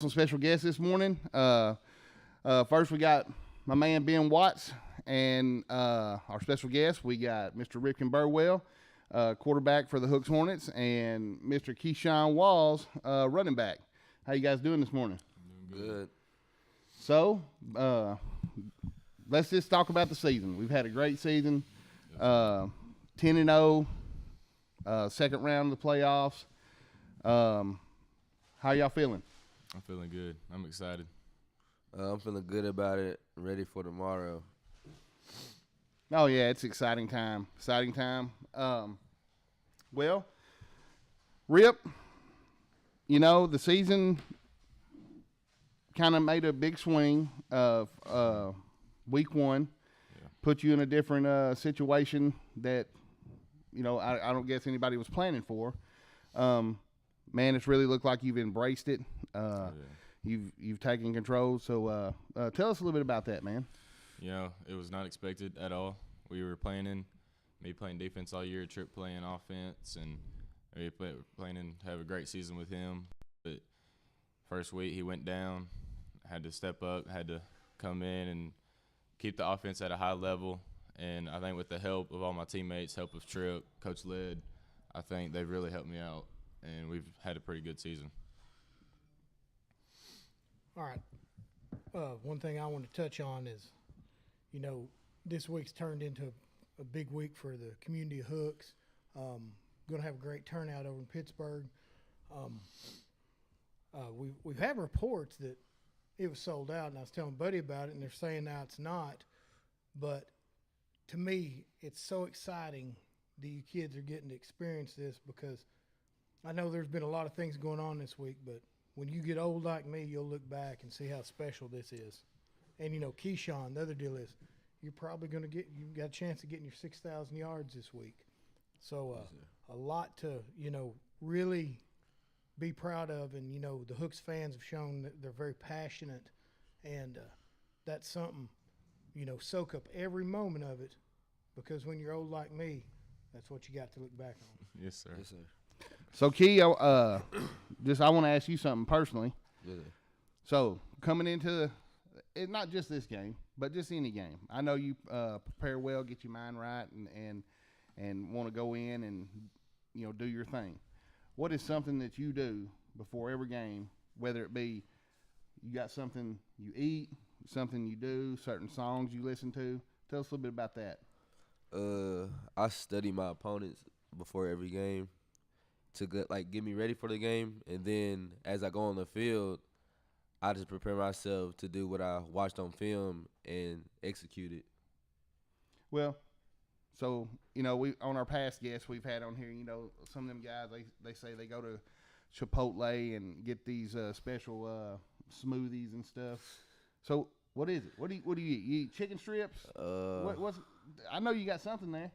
Some special guests this morning. First, we got my man Ben Watts, and our special guest, we got Mr. Rick Burwell, quarterback for the Hooks Hornets, and Mr. Keyshawn Walls, running back. How you guys doing this morning? Good. So, let's just talk about the season. We've had a great season, 10-0, second round of the playoffs. How y'all feeling? I'm feeling good. I'm excited. I'm feeling good about it. Ready for tomorrow. Oh yeah, it's exciting time. Exciting time. Well, Rip, the season kind of made a big swing of week one, put you in a different situation that I don't guess anybody was planning for. Man, it's really looked like you've embraced it. You've taken control. So tell us a little bit about that, man. It was not expected at all. We were planning defense all year, Trip playing offense, and we planning to have a great season with him. But first week he went down, had to step up, had to come in and keep the offense at a high level. And I think with the help of all my teammates, help of Trip, Coach Led, I think they've really helped me out, and we've had a pretty good season. All right. One thing I want to touch on is, this week's turned into a big week for the community of Hooks. Going to have a great turnout over in Pittsburgh. We've had reports that it was sold out, and I was telling Buddy about it, and they're saying now it's not. But to me, it's so exciting that you kids are getting to experience this, because I know there's been a lot of things going on this week, but when you get old like me, you'll look back and see how special this is. And, Keyshawn, the other deal is you're probably going to you've got a chance of getting your 6,000 yards this week. So a lot to, really be proud of. And, the Hooks fans have shown that they're very passionate. And that's something, soak up every moment of it, because when you're old like me, that's what you got to look back on. Yes, sir. Yes, sir. So, Key, I want to ask you something personally. Yeah. So, coming into it, not just this game, but just any game. I know you prepare well, get your mind right, and want to go in and do your thing. What is something that you do before every game, whether it be you got something you eat, something you do, certain songs you listen to? Tell us a little bit about that. I study my opponents before every game to get me ready for the game, and then as I go on the field, I just prepare myself to do what I watched on film and execute it. Well, so we on our past guests we've had on here, some of them guys they say they go to Chipotle and get these special smoothies and stuff. So what is it? What do you eat? You eat chicken strips? What's? I know you got something there.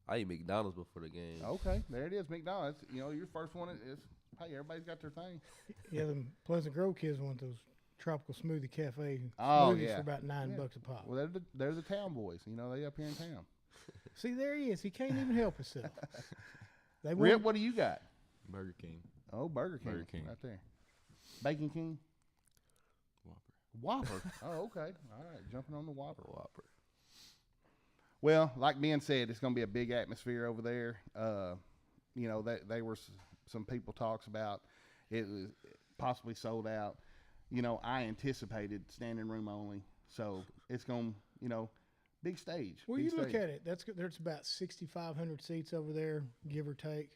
I eat McDonald's before the game. Okay, there it is, McDonald's. Your first one is, hey, everybody's got their thing. Yeah, the Pleasant Grove kids want those tropical smoothie cafe smoothies for about $9 a pop. Well, they're the town boys. They up here in town. See, there he is. He can't even help himself. Rip, what do you got? Burger King. Oh, Burger King. Burger King. Right there. Bacon King? Whopper. Oh, okay. All right, jumping on the Whopper. Well, like Ben said, it's going to be a big atmosphere over there. They were some people talks about it was possibly sold out. I anticipated standing room only, so it's going to, big stage. Well, big you stage. look at it. There's about 6,500 seats over there, give or take.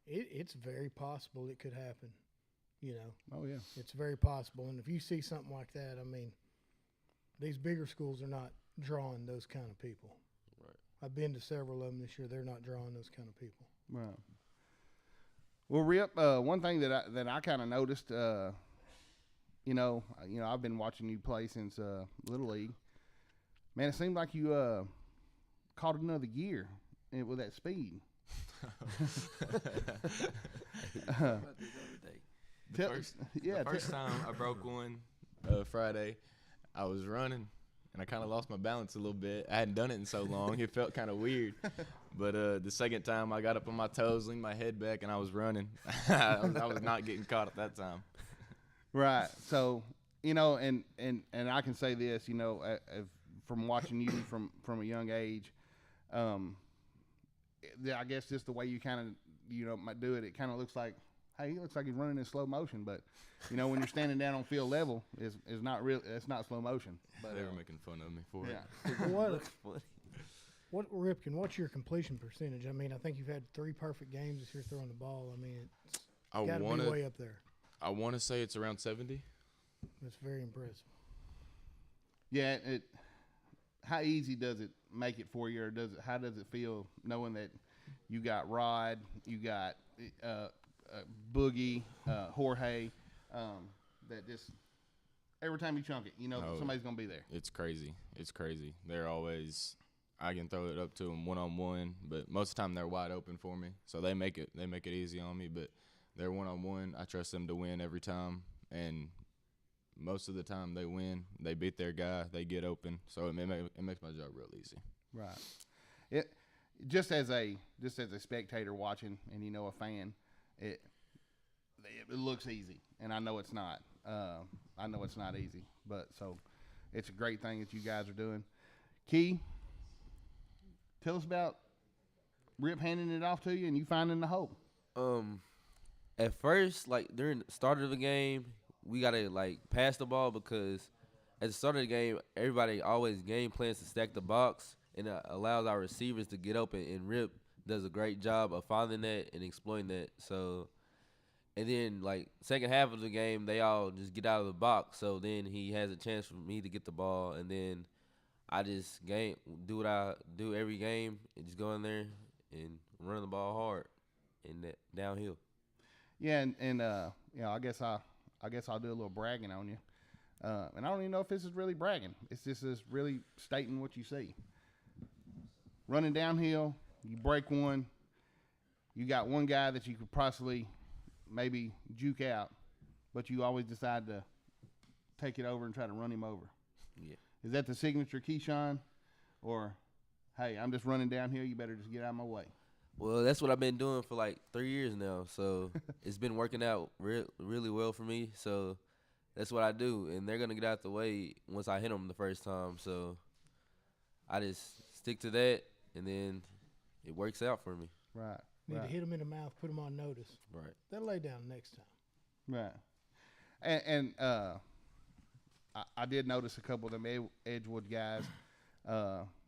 It's very possible it could happen. Oh yeah, it's very possible. And if you see something like that, these bigger schools are not drawing those kind of people. Right. I've been to several of them this year. They're not drawing those kind of people. Right. Well, Rip, one thing that I kind of noticed, I've been watching you play since Little League. Man, it seemed like you caught another gear with that speed. The first time I broke one Friday, I was running, and I kind of lost my balance a little bit. I hadn't done it in so long. It felt kind of weird. But the second time, I got up on my toes, leaned my head back, and I was running. I was not getting caught at that time. Right. So, and I can say this, from watching you from a young age, I guess just the way you kind of, might do it, it kind of looks like, hey, he looks like he's running in slow motion. But, when you're standing down on field level, is not real. It's not slow motion. But They were making fun of me for it. yeah. What Ripken? What's your completion percentage? I mean, I think you've had 3 perfect games this year throwing the ball. I mean, it's I got to be want way up there. I want to say it's around 70. That's very impressive. Yeah. How easy does it make it for you, or how does it feel knowing that you got Rod, you got Boogie, Jorge, that just every time you chunk it, somebody's gonna be there. It's crazy. They're always. I can throw it up to them one-on-one, but most of the time they're wide open for me. So they make it easy on me, but they're one-on-one. I trust them to win every time, and most of the time they win. They beat their guy. They get open. So it makes my job real easy. Right. It just as a spectator watching and a fan, it looks easy, and I know it's not. I know it's not easy, but so it's a great thing that you guys are doing. Key, tell us about Rip handing it off to you and you finding the hole. At first, like during the start of the game, we gotta pass the ball because at the start of the game, everybody always game plans to stack the box, and it allows our receivers to get open. And Rip does a great job of finding that and exploiting that. So, and then second half of the game, they all just get out of the box. So then he has a chance for me to get the ball, and then I just do what I do every game and just go in there and run the ball hard and downhill. Yeah, and I guess I'll do a little bragging on you. And I don't even know if this is really bragging. It's just really stating what you see. Running downhill, you break one. You got one guy that you could possibly maybe juke out, but you always decide to take it over and try to run him over. Yeah. Is that the signature Keyshawn? Or, hey, I'm just running downhill. You better just get out of my way. Well, that's what I've been doing for 3 years now. So it's been working out really well for me. So that's what I do. And they're going to get out the way once I hit them the first time. So I just stick to that, and then it works out for me. Right. Need right. to hit them in the mouth, put them on notice. Right. They'll lay down next time. Right. And I did notice a couple of them Edgewood guys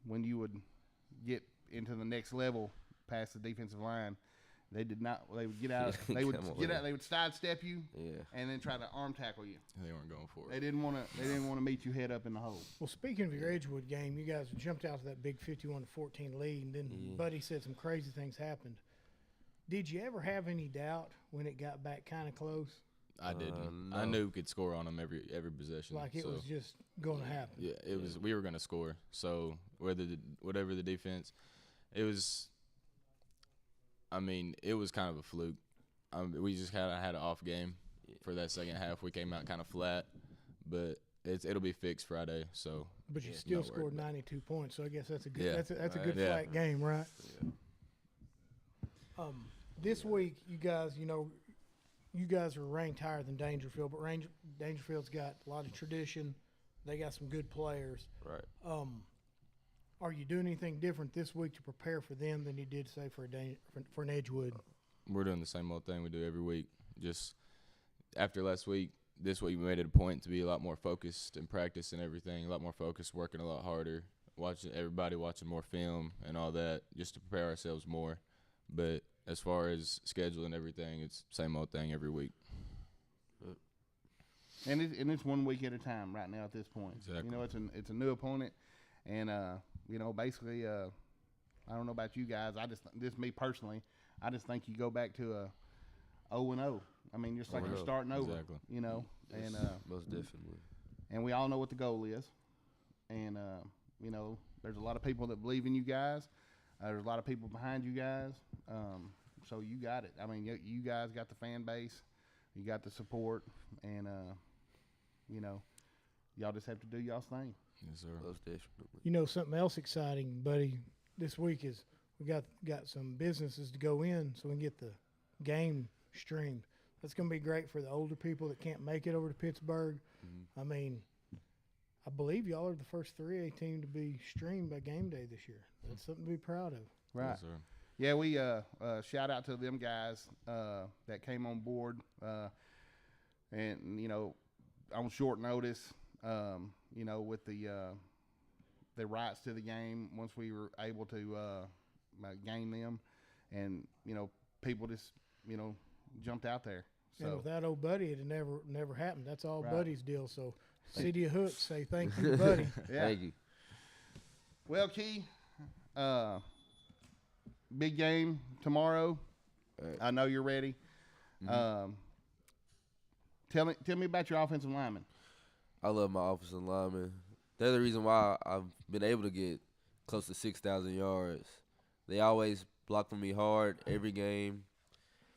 when you would get into the next level past the defensive line, they would get out. They would get out. They would sidestep you, and then try to arm tackle you. They weren't going for it. They didn't want to meet you head up in the hole. Well, speaking of your Edgewood game, you guys jumped out to that big 51-14 lead, and then Buddy said some crazy things happened. Did you ever have any doubt when it got back kind of close? I didn't. No. I knew we could score on them every possession. Like it was just going to happen. Yeah, it was. We were going to score. So whatever the defense, it was. I mean, it was kind of a fluke. We just had an off game for that second half. We came out kind of flat, but it'll be fixed Friday. So. But you still scored 92 points, so I guess that's a good. Yeah. That's a good flat game, right? Yeah. This week, you guys are ranked higher than Dangerfield, but Dangerfield's got a lot of tradition. They got some good players. Right. Are you doing anything different this week to prepare for them than you did, say, for an Edgewood? We're doing the same old thing we do every week. Just after last week, this week we made it a point to be a lot more focused in practice and everything, a lot more focused, working a lot harder, watching more film and all that, just to prepare ourselves more. But as far as schedule and everything, it's same old thing every week. And it's 1 week at a time right now at this point. Exactly. It's a new opponent, and basically, I don't know about you guys. Just me personally, I just think you go back to a 0-0. I mean, just like you're starting over. Exactly. And Most definitely. and we all know what the goal is, and there's a lot of people that believe in you guys. There's a lot of people behind you guys. So you got it. I mean, you guys got the fan base, you got the support, and y'all just have to do y'all's thing. Yes, sir. Most definitely. Something else exciting, buddy, this week is we got some businesses to go in so we can get the game streamed. That's going to be great for the older people that can't make it over to Pittsburgh. Mm-hmm. I mean, I believe y'all are the first 3A team to be streamed by Game Day this year. That's something to be proud of. Right. Yes, sir. Yeah, we shout out to them guys that came on board, and on short notice, with the rights to the game once we were able to gain them, and people just jumped out there. So And without old Buddy, it never happened. That's all Right. Buddy's deal. So, City of Hooks, say thank you to Buddy. yeah. Thank you. Well, Key, big game tomorrow. Right. I know you're ready. Mm-hmm. Tell me about your offensive linemen. I love my offensive linemen. They're the reason why I've been able to get close to 6,000 yards. They always block for me hard every game.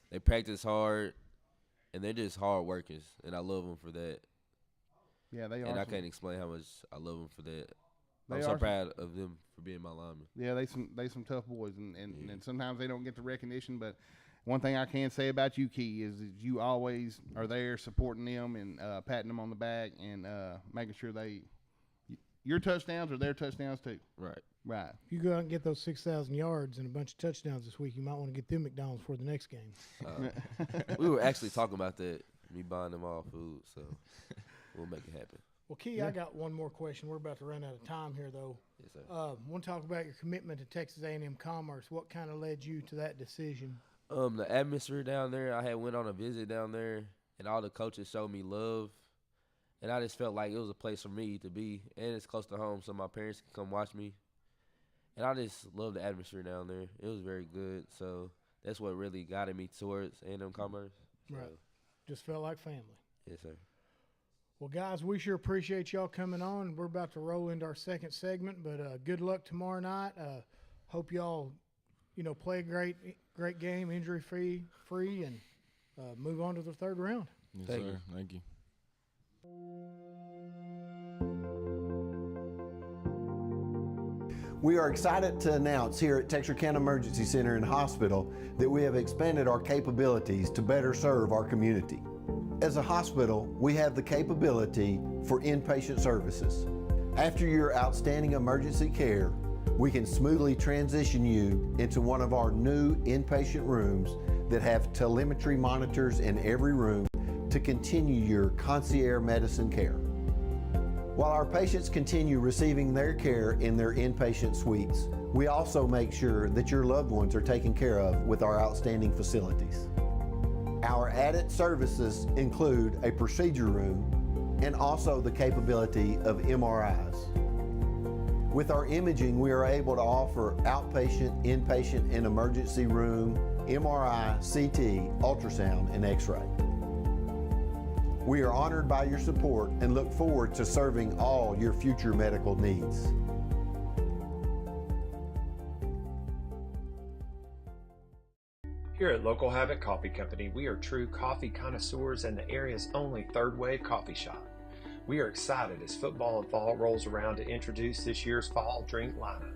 They practice hard, and they're just hard workers, and I love them for that. Yeah, they are. And I can't explain how much I love them for that. They I'm are so some- proud of them for being my linemen. Yeah, they some tough boys, and Yeah. and sometimes they don't get the recognition. But one thing I can say about you, Key, is that you always are there supporting them and patting them on the back and making sure your touchdowns are their touchdowns too. Right. Right. If you go out and get those 6,000 yards and a bunch of touchdowns this week, you might want to get them McDonald's for the next game. We were actually talking about that, me buying them all food, so we'll make it happen. Well, Key, I got one more question. We're about to run out of time here, though. Yes, sir. Want to talk about your commitment to Texas A&M Commerce. What kind of led you to that decision? The atmosphere down there, I had went on a visit down there, and all the coaches showed me love, and I just felt like it was a place for me to be, and it's close to home, so my parents can come watch me. And I just love the atmosphere down there. It was very good, so that's what really guided me towards A&M Commerce. So, Right. Just felt like family. yes, sir. Well, guys, we sure appreciate y'all coming on. We're about to roll into our second segment, but good luck tomorrow night. Hope y'all, play a great game, injury free, and move on to the third round. Yes, Thank sir. you. Thank you. We are excited to announce here at Texarkana Emergency Center and Hospital that we have expanded our capabilities to better serve our community. As a hospital, we have the capability for inpatient services. After your outstanding emergency care, we can smoothly transition you into one of our new inpatient rooms that have telemetry monitors in every room to continue your concierge medicine care. While our patients continue receiving their care in their inpatient suites, we also make sure that your loved ones are taken care of with our outstanding facilities. Our added services include a procedure room and also the capability of MRIs. With our imaging, we are able to offer outpatient, inpatient, and emergency room, MRI, CT, ultrasound, and X-ray. We are honored by your support and look forward to serving all your future medical needs. Here at Local Habit Coffee Company, we are true coffee connoisseurs and the area's only third wave coffee shop. We are excited as football and fall rolls around to introduce this year's fall drink lineup.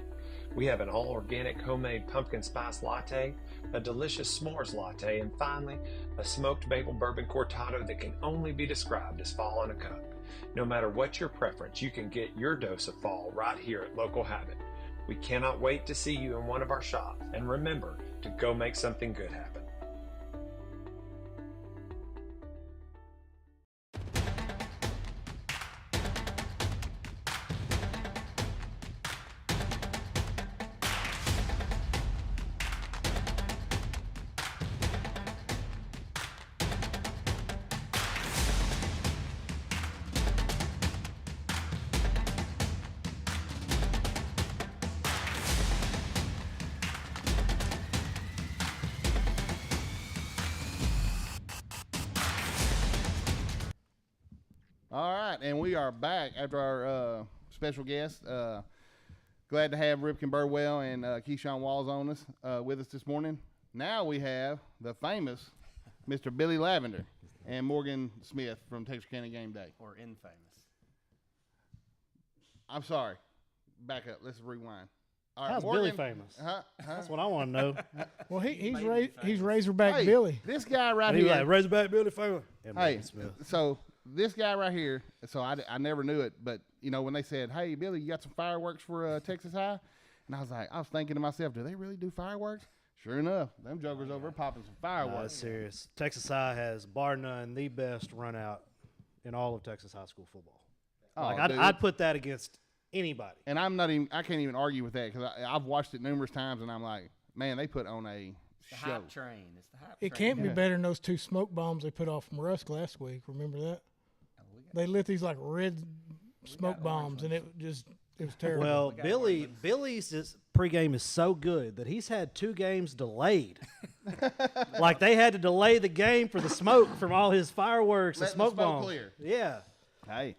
We have an all-organic homemade pumpkin spice latte, a delicious s'mores latte, and finally, a smoked maple bourbon cortado that can only be described as fall in a cup. No matter what your preference, you can get your dose of fall right here at Local Habit. We cannot wait to see you in one of our shops, and remember to go make something good happen. All right, and we are back after our special guest. Glad to have Ripken Burwell and Keyshawn Walls on us with us this morning. Now we have the famous Mr. Billy Lavender and Morgan Smith from Texarkana Game Day. Or infamous. I'm sorry. Back up. Let's rewind. All right, How's Morgan, Billy famous? Huh? That's what I want to know. Well, he's made me famous. Razorback Hey, Billy. this guy right And he here. was like, Razorback Billy famous. Yeah, Hey, Morgan Smith. so this guy right here, so I never knew it, but, when they said, hey, Billy, you got some fireworks for Texas High? And I was thinking to myself, do they really do fireworks? Sure enough, them jokers over there popping some No, fireworks. that's serious. Texas High has, bar none, the best run out in all of Texas high school football. Oh, Like dude. I'd put that against anybody. And I can't even argue with that because I've watched it numerous times, and I'm like, man, they put on a The show. hype train. It's the hype It train. can't be better than those 2 smoke bombs they put off from Rusk last week. Remember that? Oh, we got- They lit these like red smoke got bombs, and it was terrible. Well, got Billy's pregame is so good that he's had 2 games delayed. Like they had to delay the game for the smoke from all his fireworks and Letting the smoke smoke bombs. clear. Yeah, Hey,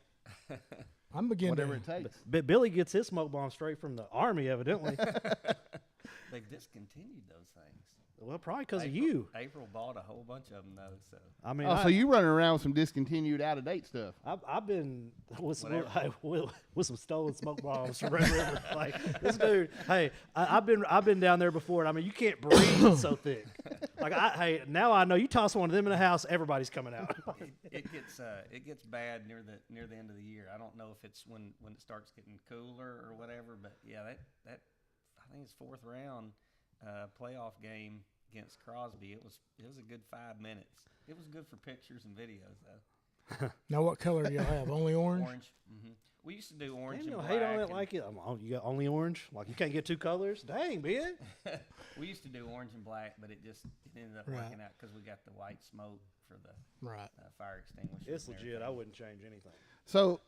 I'm beginning whatever to. it takes. but Billy gets his smoke bomb straight from the army, evidently. They've discontinued those things. Well, probably because of April- you. April bought a whole bunch of them though. So I mean, Oh, so you running around with some discontinued, out of date stuff? I've been with some, Whatever. with some stolen smoke bombs from Red River. Like this dude, hey, I've been down there before, and I mean you can't breathe it's so thick. Like hey, now I know you toss one of them in the house, everybody's coming out. it gets bad near the end of the year. I don't know if it's when it starts getting cooler or whatever, but yeah, that I think it's 4th round playoff game against Crosby. It was a good 5 minutes. It was good for pictures and videos though. Now, what color do y'all have? Only orange? Orange. We used to do orange Damn, and you black. hate on it and- like it. You got only orange. Like you can't get 2 colors. Dang, man. We used to do orange and black, but it ended up Right. working out because we got the white smoke for the Right. fire extinguisher. It's legit. I wouldn't change anything. So,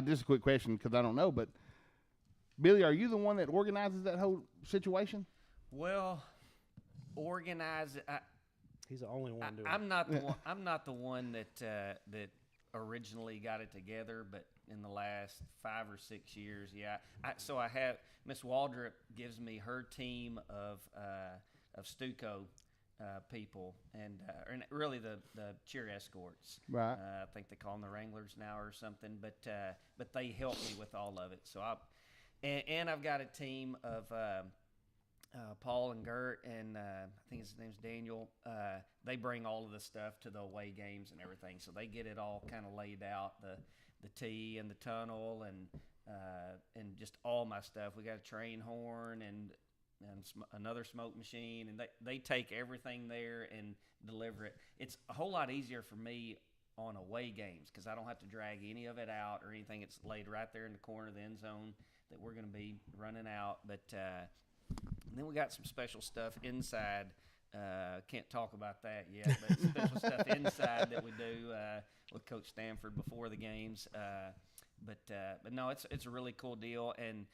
just a quick question because I don't know, but Billy, are you the one that organizes that whole situation? Well, organize it. He's the only one doing I'm not the one. I'm not the one that originally got it together, but in the last 5 or 6 years, yeah. So I have Miss Waldrop gives me her team of Stuco people and really the cheer escorts. Right. I think they call them the Wranglers now or something, but they help me with all of it. So and I've got a team of Paul and Gert, and I think his name's Daniel. They bring all of the stuff to the away games and everything, so they get it all kind of laid out, the tee and the tunnel and just all my stuff. We got a train horn and another smoke machine, and they take everything there and deliver it. It's a whole lot easier for me on away games because I don't have to drag any of it out or anything. It's laid right there in the corner of the end zone that we're going to be running out, but then we got some special stuff inside. Can't talk about that yet, but special stuff inside that we do with Coach Stanford before the games. But no, it's a really cool deal, and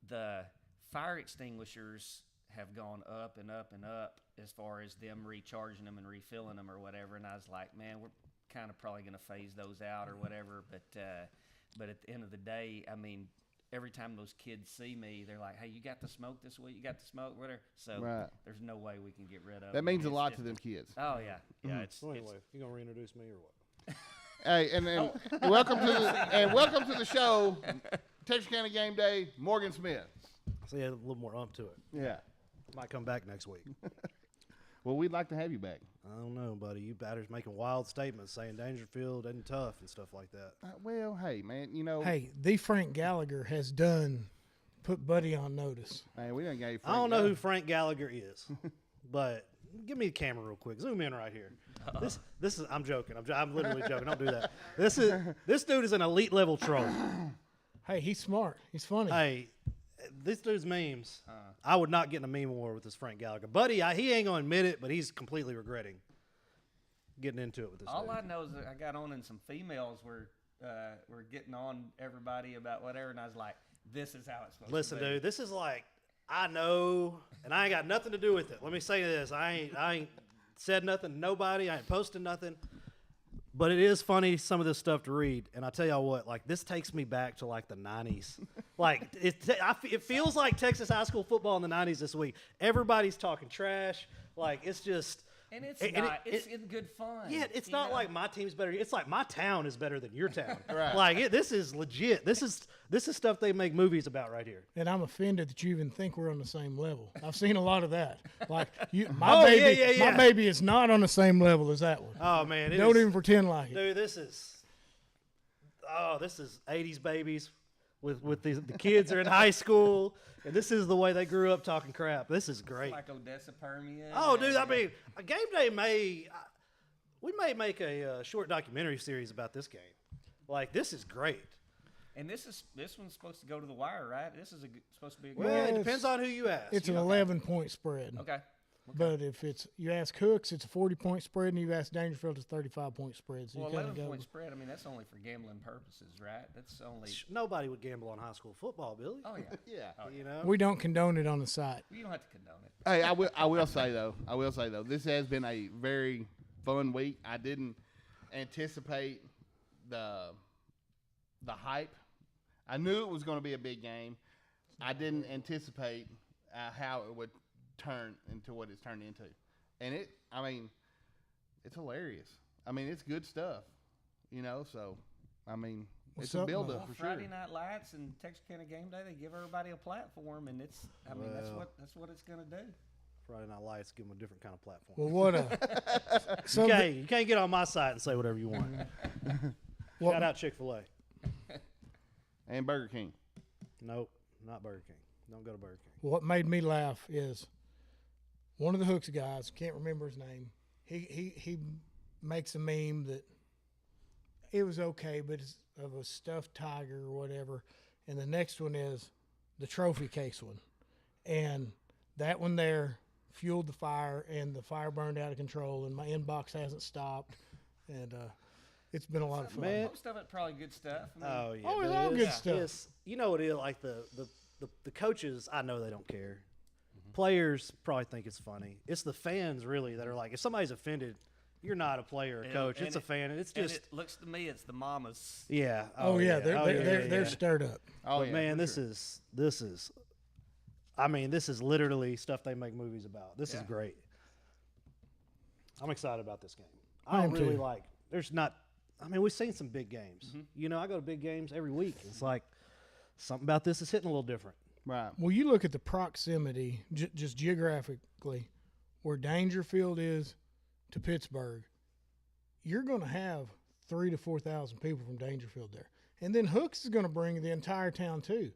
the fire extinguishers have gone up and up and up as far as them recharging them and refilling them or whatever. And I was like, man, we're kind of probably going to phase those out or whatever. But at the end of the day, I mean, every time those kids see me, they're like, hey, you got the smoke this week? You got the smoke? Whatever. So Right. there's no way we can get rid of That them. means a It's lot just- to them kids. Oh, yeah. Yeah, it's So anyway, you gonna reintroduce me or what? Hey, and welcome to the show, Texas County Game Day, Morgan Smith. So yeah, a little more ump to it. Yeah. Might come back next week. Well, we'd like to have you back. I don't know, buddy. You batters making wild statements saying Dangerfield isn't tough and stuff like that. Well, hey, man, Hey, the Frank Gallagher has put Buddy on notice. man, we done gave. I don't know who Frank Gallagher is, but give me the camera real quick. Zoom in right here. This is. I'm joking. I'm literally joking. Don't do that. This dude is an elite level troll. Hey, he's smart. He's funny. Hey, this dude's memes. I would not get in a meme war with this Frank Gallagher, buddy. He ain't gonna admit it, but he's completely regretting getting into it with this. All dude. I know is that I got on and some females were getting on everybody about whatever, and I was like, this is how it's supposed Listen, to be. dude, this is like I know, and I ain't got nothing to do with it. Let me say this: I ain't said nothing to nobody. I ain't posted nothing. But it is funny, some of this stuff to read. And I tell y'all what, like, this takes me back to, like, the 90s. Like, it feels like Texas high school football in the 90s this week. Everybody's talking trash. Like, it's just, And it's And not. It's in good fun. Yeah, it's you not know? like my team's better. It's like my town is better than your town. Right. Like this is legit. This is stuff they make movies about right here. And I'm offended that you even think we're on the same level. I've seen a lot of that. Like Oh, yeah. my baby is not on the same level as that one. Oh man, Don't even pretend like it. dude. This is 80s babies with the kids are in high school, and this is the way they grew up talking crap. This is great. Like Odessa Permian. Oh, dude, I mean, a game day we may make a short documentary series about this game. Like, this is great. And this one's supposed to go to the wire, right? This is supposed to be a good Well, game. it depends on who you ask. It's an 11-point spread. Okay. But if you ask Hooks, it's a 40-point spread, and you ask Dangerfield, it's a 35-point spread. So Well, you kind of go. 11-point spread. I mean, that's only for gambling purposes, right? That's only. Nobody would gamble on high school football, Billy. Oh yeah. Yeah. You know. We don't condone it on the site. You don't have to condone it. Hey, I will say though, this has been a very fun week. I didn't anticipate the hype. I knew it was going to be a big game. I didn't anticipate how it would turn into what it's turned into, and it's hilarious. I mean, it's good stuff, you know. So, I mean, it's a build up for sure. Friday Night Lights and Texarkana Game Day, they give everybody a platform, and that's what it's going to do. Friday Night Lights give them a different kind of platform. Well, what You can't get on my site and say whatever you want. Shout out Chick-fil-A. And Burger King. Nope, not Burger King. Don't go to Burger King. What made me laugh is one of the Hooks guys, can't remember his name. He makes a meme that it was okay, but it's of a stuffed tiger or whatever. And the next one is the trophy case one, and that one there fueled the fire, and the fire burned out of control, and my inbox hasn't stopped, and it's been a lot of fun. Man. Most of it probably good stuff. I mean, Oh yeah, Oh, it's but all good stuff. You know what it is, like the coaches. I know they don't care. Players probably think it's funny. It's the fans really that are like, if somebody's offended, you're not a player or coach. It's a fan. And it's and just it looks to me, it's the mamas. yeah. Oh, yeah, they're yeah. stirred up. Oh, But yeah, man, for this sure. is. I mean, this is literally stuff they make movies about. This is great. I'm excited about this game. I I don't am really too. like. There's not. I mean, we've seen some big games. You know, I go to big games every week. It's like something about this is hitting a little different. Right. Well, you look at the proximity, just geographically, where Dangerfield is to Pittsburgh, you're going to have 3,000 to 4,000 people from Dangerfield there. And then Hooks is going to bring the entire town, too.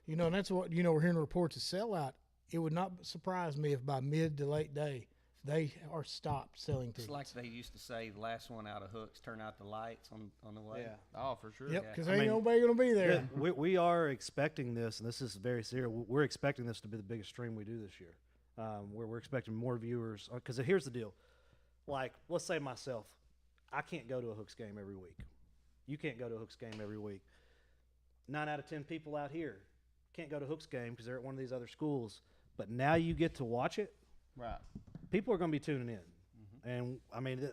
You know, and that's what, we're hearing reports of sellout. It would not surprise me if by mid to late day, they are stopped selling It's tickets. like they used to say, the last one out of Hooks, turn out the lights on the way. Yeah. Oh, for sure. Yep, Yeah. because I ain't mean, nobody going to be there. We are expecting this, and this is very serious. We're expecting this to be the biggest stream we do this year. Where we're expecting more viewers. Because here's the deal. Like, let's say myself, I can't go to a Hooks game every week. You can't go to a Hooks game every week. 9 out of 10 people out here can't go to Hooks game because they're at one of these other schools. But now you get to watch it. Right. People are going to be tuning in. And, I mean,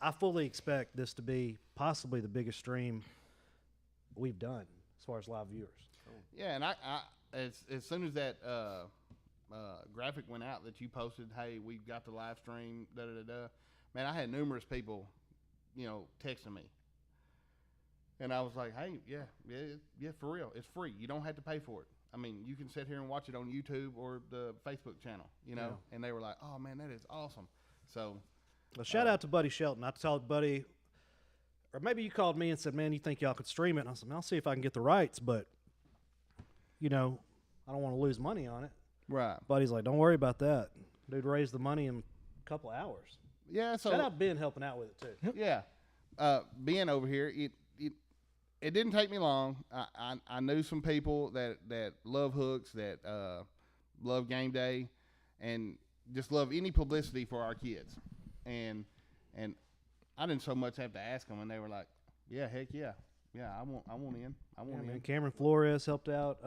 I fully expect this to be possibly the biggest stream we've done as far as live viewers. Yeah, and I as soon as that graphic went out that you posted, hey, we've got the live stream, man, I had numerous people, texting me. And I was like, hey, yeah, for real. It's free. You don't have to pay for it. I mean, you can sit here and watch it on YouTube or the Facebook channel, Yeah. And they were like, oh, man, that is awesome. So, Well, shout out to Buddy Shelton. I told Buddy, or maybe you called me and said, man, you think y'all could stream it? And I said, man, I'll see if I can get the rights, but, I don't want to lose money on it. right. Buddy's like, don't worry about that. Dude raised the money in a couple of hours. Yeah, so, Shout out Ben helping out with it, too. yeah. Being over here, it didn't take me long. I knew some people that love Hooks, that love game day, and just love any publicity for our kids. And I didn't so much have to ask them, and they were like, yeah, heck yeah. Yeah, I want in. I want in. Man, Cameron Flores helped out.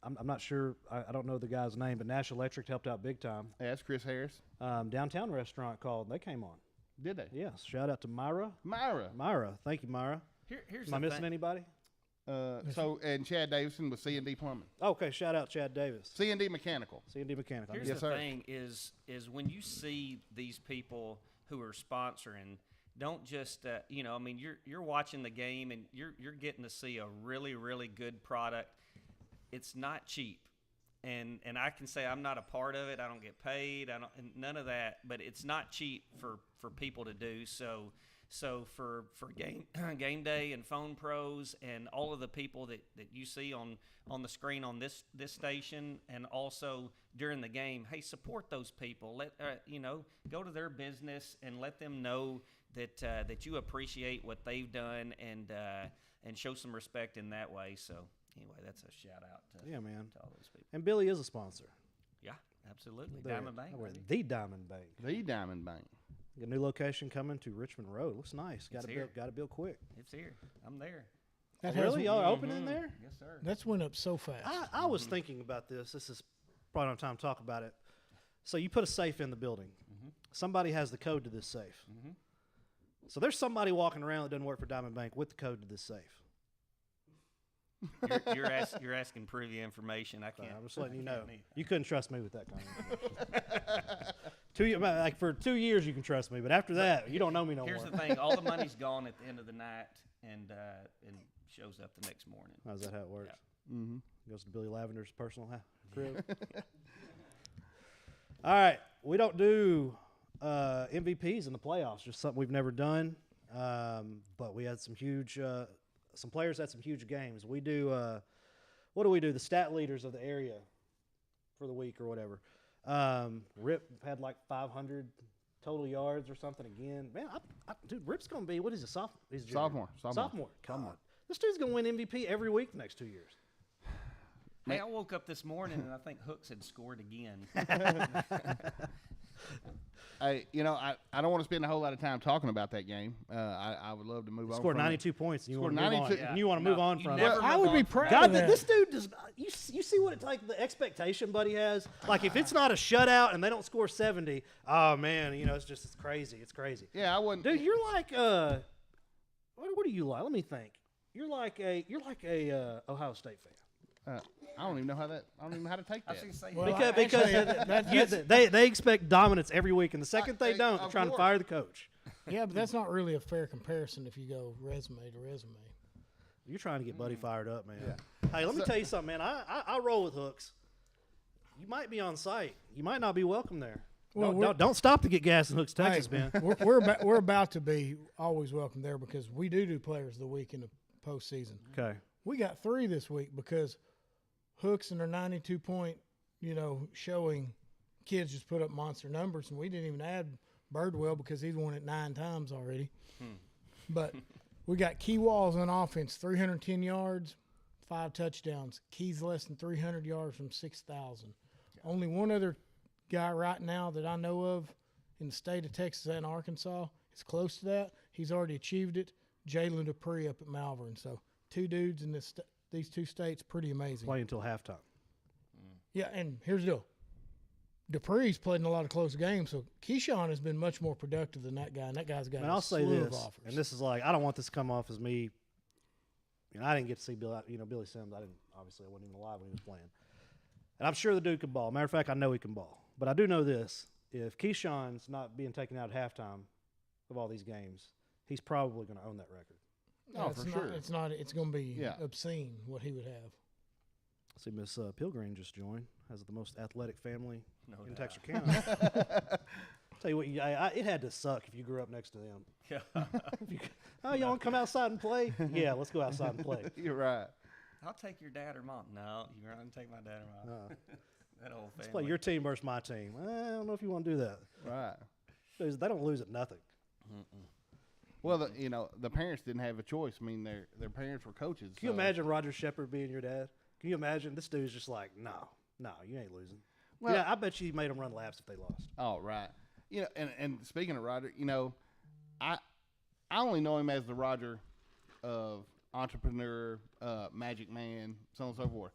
I'm not sure. I don't know the guy's name, but Nash Electric helped out big time. Yeah, that's Chris Harris. Downtown Restaurant called, and they came on. Did they? Yes. Shout out to Myra. Myra. Thank you, Myra. Here's Am I the missing thing. anybody? And Chad Davidson with C&D Plumbing. Okay, shout out Chad Davis. C&D Mechanical. C&D Mechanic. Here's Yes, the sir. thing is when you see these people who are sponsoring, don't just I mean, you're watching the game and you're getting to see a really, really good product. It's not cheap. And I can say I'm not a part of it. I don't get paid. And none of that. But it's not cheap for people to do. So for game day and phone pros and all of the people that you see on the screen on this station and also during the game, hey, support those people. Let go to their business and let them know that you appreciate what they've done and show some respect in that way. So. Anyway, that's a shout out to Yeah, man. to all those people. And Billy is a sponsor. Yeah, absolutely. There. Diamond Bank. We're baby. the Diamond Bank. The Diamond Bank. A new location coming to Richmond Road. Looks nice. Got here. to build quick. It's here. I'm there. That Oh, really? has- Y'all are open in there? Yes, sir. That's went up so fast. I was thinking about this. This is probably not time to talk about it. So you put a safe in the building. Somebody has the code to this safe. So there's somebody walking around that doesn't work for Diamond Bank with the code to this safe. You're asking privy information. I So can't. I'm just letting you know. can't You couldn't trust me with that kind of information. Like for 2 years you can trust me, but after that you don't know me no Here's more. the thing: all the money's gone at the end of the night, and shows up the next morning. How's that how it works? Goes to Billy Lavender's personal crib. All right, we don't do MVPs in the playoffs. Just something we've never done. But we had some huge, some players had some huge games. We do. What do we do? The stat leaders of the area for the week or whatever. Rip had like 500 total yards or something again. Man, dude, Rip's gonna be what is it? He's a junior. Sophomore. Come on, this dude's gonna win MVP every week the next 2 years. Hey, I woke up this morning and I think Hooks had scored again. I don't want to spend a whole lot of time talking about that game. I would love to move on. Scored from it. 92 points. And you Scored want to move on. 92. And you want to move on you from never it. I move would be on from proud that. God, of that. this dude does. You see what it's like, the expectation Buddy has. Like if it's not a shutout and they don't score 70, oh man, it's crazy. It's crazy. Yeah, I wouldn't. Dude, you're like what are you like? Let me think. You're like a Ohio State fan. I don't even know how to take I that. was gonna say, Well, Because they expect dominance every week, and the second they don't, they're of trying to course. fire the coach. yeah, but that's not really a fair comparison if you go resume to resume. You're trying to get Buddy fired up, man. Hey, let me tell you something, man. I roll with Hooks. You might be on site. You might not be welcome there. Well, Don't stop to get gas in Hooks, Texas, Hey, man. we're about to be always welcome there because we do players of the week in the postseason. Okay. We got 3 this week because Hooks and their 92-point, showing kids just put up monster numbers, and we didn't even add Birdwell because he's won it 9 times already. But we got Key Walls on offense, 310 yards, 5 touchdowns. Key's less than 300 yards from 6,000. Only one other guy right now that I know of in the state of Texas and Arkansas is close to that. He's already achieved it. Jalen Dupree up at Malvern. So 2 dudes in these 2 states, pretty amazing. Play until halftime. Yeah, and here's the deal. Dupree's played in a lot of close games, so Keyshawn has been much more productive than that guy, and that guy's got And a I'll say slew of this, offers. and this is like, I don't want this to come off as me. I didn't get to see Billy Sims. I wasn't even alive when he was playing. And I'm sure the dude can ball. Matter of fact, I know he can ball. But I do know this: if Keyshawn's not being taken out at halftime of all these games, he's probably going to own that record. Oh, It's for not- sure. It's not. It's going to be Yeah. obscene what he would have. See, Miss Pilgrim just joined. Has the most athletic family No in doubt. Texarkana. Tell you what, it had to suck if you grew up next to them. Yeah. Oh, you want to come outside and play? Yeah, let's go outside and play. You're right. I'll take your dad or mom. No, you're not gonna take my dad or mom. That whole Let's family. play your team versus my team. I don't know if you want to do that. Right. They don't lose at nothing. Well, the parents didn't have a choice. I mean, their parents were coaches. Can you so- imagine Roger Shepard being your dad? Can you imagine? This dude's just like, no, you ain't losing. Well- Yeah, I bet you made them run laps if they lost. Oh, right. And speaking of Roger, I only know him as the Roger of entrepreneur, magic man, so on and so forth.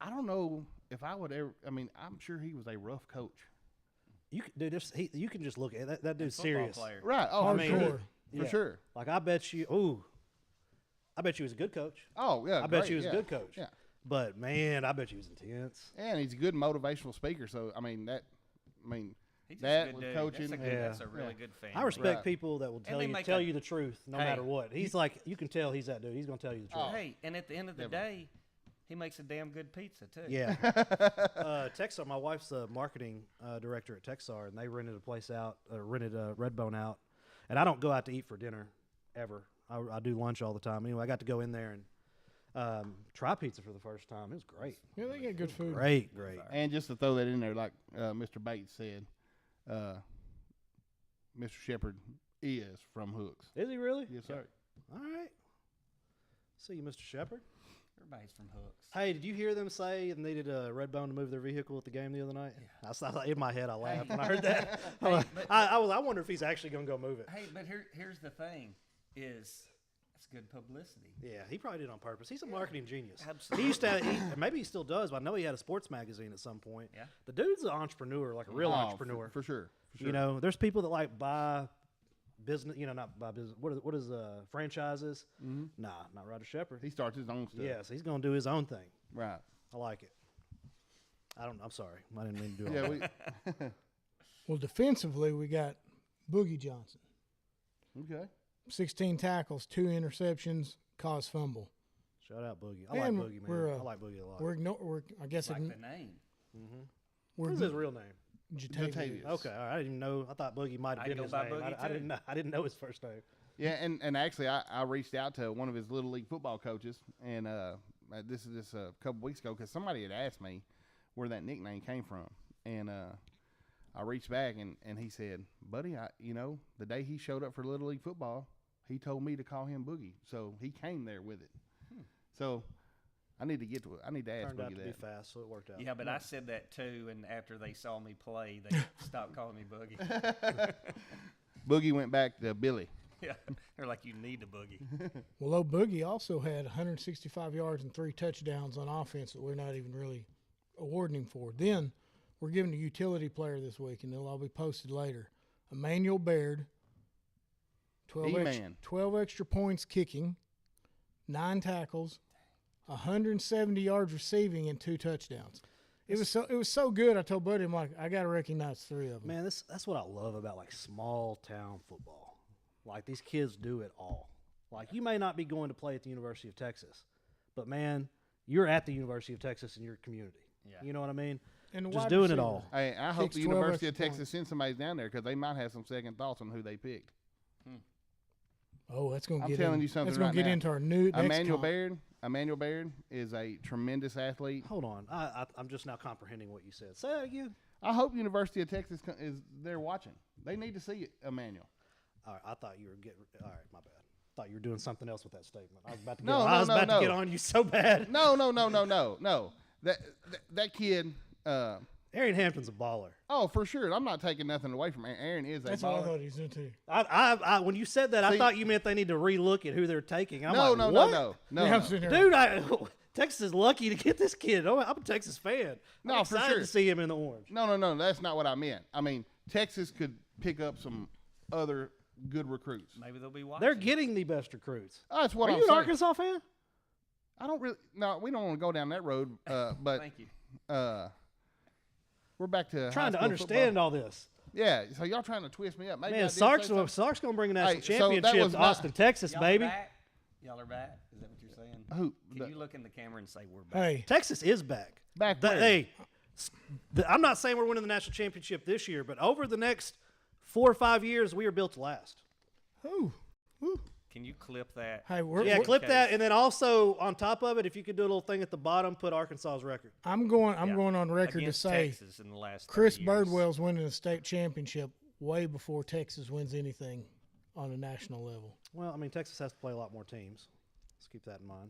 I don't know if I would ever. I mean, I'm sure he was a rough coach. You can just look at that dude's Football serious. player. Right. Oh, I mean, Hardcore. for sure. Like I bet you. Ooh, I bet you he was a good coach. Oh, yeah. I bet great, you he was yeah. a good coach. Yeah. But man, I bet you he was intense. And he's a good motivational speaker. So, He's just That a good with dude. coaching. That's a, Yeah. that's a really good fan. I respect Right. people that will they make tell a- you the truth no Hey, matter what. He's like, you can tell he's that dude. He's gonna tell you the truth. Oh. Hey, and at the end of the Never. day, he makes a damn good pizza too. Yeah. Texar, my wife's the marketing director at Texar, and they rented a place out, rented Redbone out. And I don't go out to eat for dinner ever. I do lunch all the time. Anyway, I got to go in there and try pizza for the first time. It was great. Yeah, they get good food. Great. And just to throw that in there, like Mr. Bates said, Mr. Shepard is from Hooks. Is he really? Yes, sir. All right. See you, Mr. Shepard. Everybody's from Hooks. Hey, did you hear them say it needed a Redbone to move their vehicle at the game the other night? Yeah. In my head, I laughed when I heard that. I wonder if he's actually going to go move it. Hey, but here's the thing: is it's good publicity. Yeah, he probably did it on purpose. He's a marketing genius. Absolutely. He used to, maybe he still does, but I know he had a sports magazine at some point. Yeah. The dude's an entrepreneur, like a real Oh, entrepreneur. For sure. You know, there's people that like buy business, not buy business. What is franchises? Mm-hmm. Nah, not Roger Shepard. He starts his own stuff. Yes, he's going to do his own thing. Right. I like it. I'm sorry. I didn't mean to do all Yeah, that. Well, defensively, we got Boogie Johnson. okay. 16 tackles, 2 interceptions, caused fumble. Shout out Boogie. I And like Boogie, man. we're, I like Boogie a lot. We're I guess Like the name. we're What's his real name? Jatavius. Okay, all right, I didn't even know. I thought Boogie might have I been go his by name. Boogie, I too. didn't know. I didn't know his first name. Yeah, and actually, I reached out to one of his little league football coaches, and this is just a couple weeks ago because somebody had asked me where that nickname came from, and I reached back and he said, "Buddy, the day he showed up for little league football, he told me to call him Boogie, so he came there with it. So I need to get to it. I need to ask Turned out Boogie to be that. fast, so it worked out. Yeah, but I said that too, and after they saw me play, they stopped calling me Boogie. Boogie went back to Billy. Yeah, they're like, you need a Boogie. Well, old Boogie also had 165 yards and 3 touchdowns on offense that we're not even really awarding him for. Then we're giving a utility player this week, and they'll all be posted later. Emmanuel Baird, 12 extra points kicking, 9 tackles, 170 yards receiving, and 2 touchdowns. It was so good. I told Buddy, I'm like, I got to recognize 3 of them. Man, that's what I love about like small town football. Like these kids do it all. Like you may not be going to play at the University of Texas, but man, you're at the University of Texas in your community. Yeah. You know what I mean? And the Just wide doing it receiver. all. Hey, I hope 6, the 12 University of extra Texas points. sends somebody down there because they might have some second thoughts on who they picked. Oh, that's going to I'm get telling in, you something That's going right to get now. into our new next Emmanuel Baird is a tremendous athlete. Hold on, I'm just now comprehending what you said. Say that again. I hope University of Texas is there watching. They need to see it, Emmanuel. All right, I thought you were getting. All right, my bad. Thought you were doing something else with that statement. I was about to No, get. no, I was no, about no. to get on you so bad. No. That kid. Arian Hampton's a baller. Oh, for sure. I'm not taking nothing away from Aaron. Aaron is a That's what I baller. thought he was doing too. I when you said that, I See- thought you meant they need to relook at who they're taking. I'm No, like, no, what? no. Yeah, I'm sitting here. Dude, Texas is lucky to get this kid. I'm a Texas fan. No, I'm for excited sure. to see him in the orange. No. That's not what I meant. I mean, Texas could pick up some other good recruits. Maybe they'll be watching. They're getting the best recruits. That's what Are I'm you an saying. Arkansas fan? I don't really. No, we don't want to go down that road. But Thank you. we're back to Trying to high school understand football. all this. Yeah, so y'all trying to twist me up? Maybe I Man, did say Sark's something. going to bring a national Hey, so that championship was to not- Austin, Texas, Y'all baby. Are back? Y'all are back? Is that what you're saying? Who? Can you look in the camera and say we're back? Hey, Texas is back. Back Th- where? hey, I'm not saying we're winning the national championship this year, but over the next 4 or 5 years, we are built to last. who? Can you clip that? Hey, Yeah, clip Okay. that, and then also on top of it, if you could do a little thing at the bottom, put Arkansas's record. I'm going Yeah. on record Against to say Texas in the last 30 Chris years. Birdwell's winning a state championship way before Texas wins anything on a national level. Well, I mean, Texas has to play a lot more teams. Let's keep that in mind.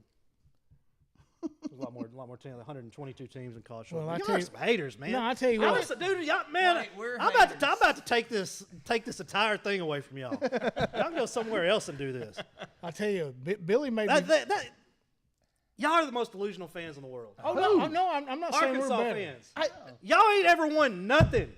There's a lot more teams, 122 teams in college Well, football. I Y'all tell are you- some haters, man. No, I tell you Y'all what. listen, dude, y'all, man, Right, we're I'm about to take this entire thing away from y'all. Y'all can go somewhere else and do this. I tell you, Billy made me. Y'all are the most delusional fans in the world. I'm not saying we're Arkansas better. fans. Y'all ain't ever won nothing.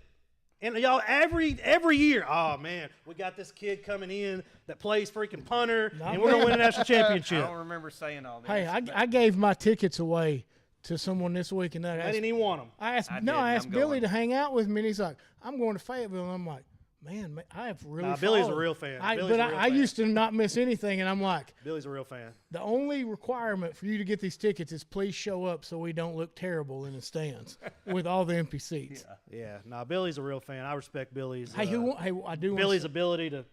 And y'all every year, oh man, we got this kid coming in that plays freaking punter, Not and we're gonna me. win a national I championship. don't remember saying all this. Hey, but I gave my tickets away to someone this week, and I I didn't even want him. I asked I asked I'm Billy going. to hang out with me, and he's like, "I'm going to Fayetteville." And I'm like, "Man, I have really." Nah, Billy's a fallen." real fan. I, Billy's but a real I fan. used to not miss anything, and I'm like, Billy's a real fan. the only requirement for you to get these tickets is please show up so we don't look terrible in the stands with all the empty seats. Yeah, Billy's a real fan. I respect Billy's. Hey, I do. Billy's wanna say, ability to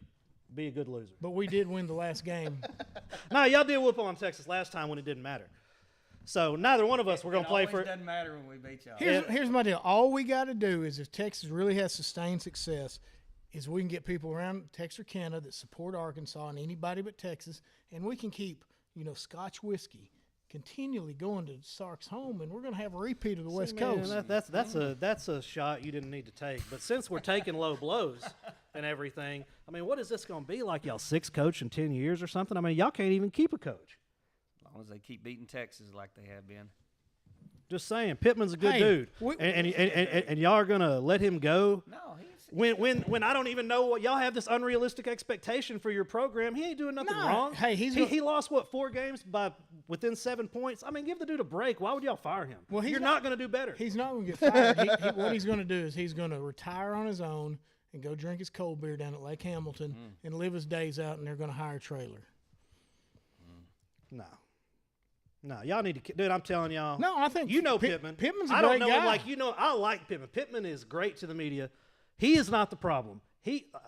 be a good loser. but we did win the last game. No, y'all did whoop on Texas last time when it didn't matter. So neither one of us were going to play for it. Doesn't matter when we beat y'all. Here's my deal. All we got to do is, if Texas really has sustained success, is we can get people around Texarkana that support Arkansas and anybody but Texas, and we can keep, Scotch whiskey continually going to Sark's home, and we're going to have a repeat of the West Man, Coast. that's a shot you didn't need to take. But since we're taking low blows and everything, I mean, what is this going to be like? Y'all 6 coach in 10 years or something? I mean, y'all can't even keep a coach. As long as they keep beating Texas like they have been. Just saying, Pittman's a good Hey, dude, we- and y'all are gonna let him go. No, he's When I don't even know what y'all have this unrealistic expectation for your program. He ain't doing nothing Nah, wrong. hey, he lost 4 games by within 7 points. I mean, give the dude a break. Why would y'all fire him? Well, he's you're not- not going to do better. He's not going to get fired. What he's going to do is he's going to retire on his own and go drink his cold beer down at Lake Hamilton and live his days out, and they're going to hire a trailer. No, y'all need to. Dude, I'm telling y'all. No, I think Pittman. Pittman's a I don't great know guy. him like I like Pittman. Pittman is great to the media. He is not the problem.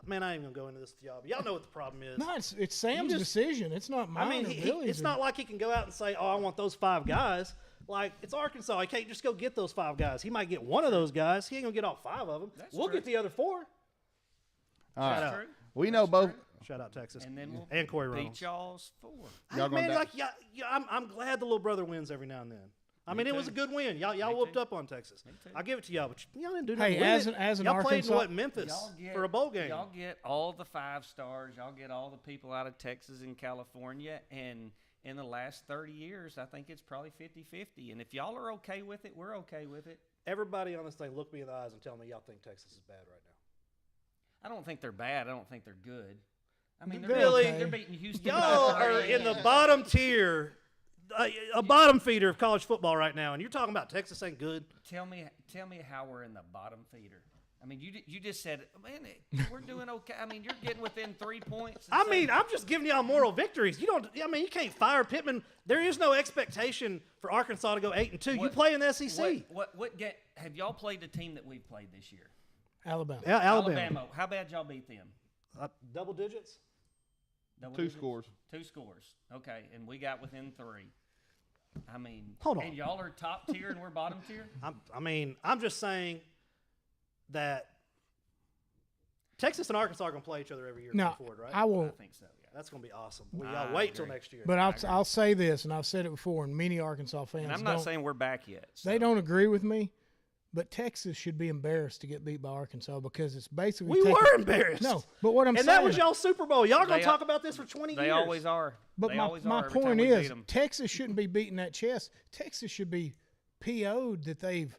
Man, I ain't gonna go into this with y'all, but y'all know what the problem is. No, it's Sam's decision. It's not mine. I mean, or Billy's it's or- not like he can go out and say, "Oh, I want those 5 guys." Like, it's Arkansas. He can't just go get those 5 guys. He might get one of those guys. He ain't gonna get all 5 of them. We'll true. get the other 4. All right. Shout out. true. We know both. Shout out Texas. And then we'll and Corey beat Reynolds. y'all's 4. Y'all gonna Man, die- like, I'm glad the little brother wins every now and then. I mean, it was a good win. Y'all whooped up on Texas. I'll give it to y'all, but y'all didn't do nothing Hey, with as it. an Y'all played in Arkansas- Memphis for a bowl game. Y'all get all the 5 stars. Y'all get all the people out of Texas and California. And in the last 30 years, I think it's probably 50-50. And if y'all are okay with it, we're okay with it. Everybody on this thing, look me in the eyes and tell me y'all think Texas is bad right now. I don't think they're bad. I don't think they're good. I mean, They're Really? okay. they're beating Houston. Y'all by are 30. in the bottom tier, a bottom feeder of college football right now, and you're talking about Texas ain't good. Tell me how we're in the bottom feeder. I mean, you just said, man, we're doing okay. I mean, you're getting within 3 points. and I saying- mean, I'm just giving y'all moral victories. You you can't fire Pittman. There is no expectation for Arkansas to go 8-2. You What- play in the SEC. what get have y'all played the team that we've played this year? Alabama. Yeah, Alabama. How bad y'all beat them? Double digits? Double 2 digits? scores. 2 scores. Okay, and we got within 3. I mean, Hold on. and y'all are top tier and we're bottom tier. I'm just saying that Texas and Arkansas are going to play each other every year No, going forward, right? I I will. think so. Yeah. That's going to be awesome. I Y'all wait till agree. next year. But I'll say this, and I've said it before, and many Arkansas fans And I'm not don't. saying we're back yet. They so. don't agree with me, but Texas should be embarrassed to get beat by Arkansas because it's basically we taking- were embarrassed. No, but what I'm and saying, that was y'all's Super Bowl. Y'all going They- to talk about this for 20 They years. always are. But They my always my are every time point we beat is, 'em. Texas shouldn't be beating that chest. Texas should be PO'd that they've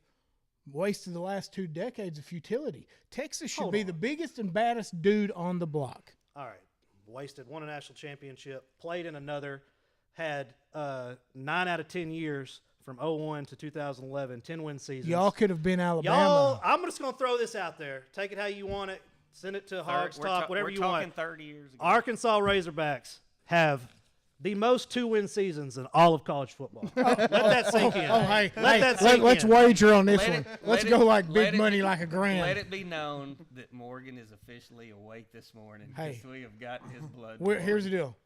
wasted the last 2 decades of futility. Texas should Hold be on. the biggest and baddest dude on the block. All right. Wasted. Won a national championship. Played in another. Had 9 out of 10 years from 01 to 2011. 10-win seasons. Y'all could have been Alabama. Y'all, I'm just going to throw this out there. Take it how you want it. Send it to Hogs We're Talk, ta- whatever we're you talking want. 30 years ago. Arkansas Razorbacks have the most 2-win seasons in all of college football. Let that sink in. Oh, hey, Let's let's wager on this Let one. it- Let's let go it- like let big it money, be- like a grand. Let it be known that Morgan is officially awake this morning Hey. because we have gotten his blood. Here's the deal.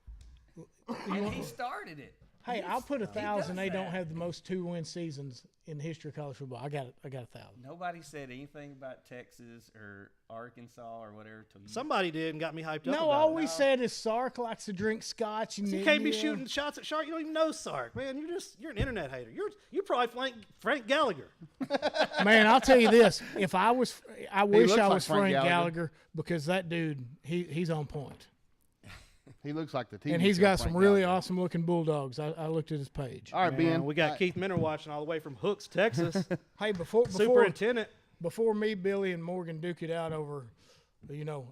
and he started it. Hey, I'll put 1,000. does They don't that. have the most 2-win seasons in the history of college football. I got 1,000. Nobody said anything about Texas or Arkansas or whatever. Till you Somebody did and got me hyped up No, about all it. we said is Sark likes to drink scotch. And You can't be shooting shots at Shark. You don't even know Sark, man. You're an internet hater. You're probably Frank Gallagher. Man, I'll tell you this: if I wish looks I like was Frank Frank Gallagher. Gallagher because that dude, he's on point, He looks like the TV and he's show got Frank some really Gallagher. awesome looking bulldogs. I looked at his page. All right, Man, Ben. we got Keith Minner watching all the way from Hooks, Texas. Hey, before Superintendent. before me, Billy, and Morgan duke it out over,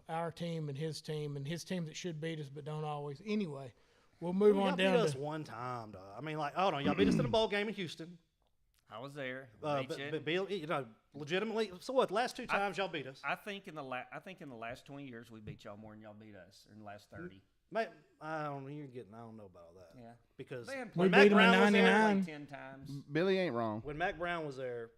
our team and his team that should beat us but don't always. Anyway, we'll move Y'all on beat down us to. one time, dog. I mean, like, hold on. Y'all beat us in a bowl game in Houston. I was there. But Bill, legitimately. So what? Last two times y'all beat us. I think in the last 20 years we beat y'all more than y'all beat us in the last 30. I don't know about all that. Yeah, Because We when beat Mac 'em in Brown was there, 99. like 10 times. Billy ain't wrong. when Mac Brown was there,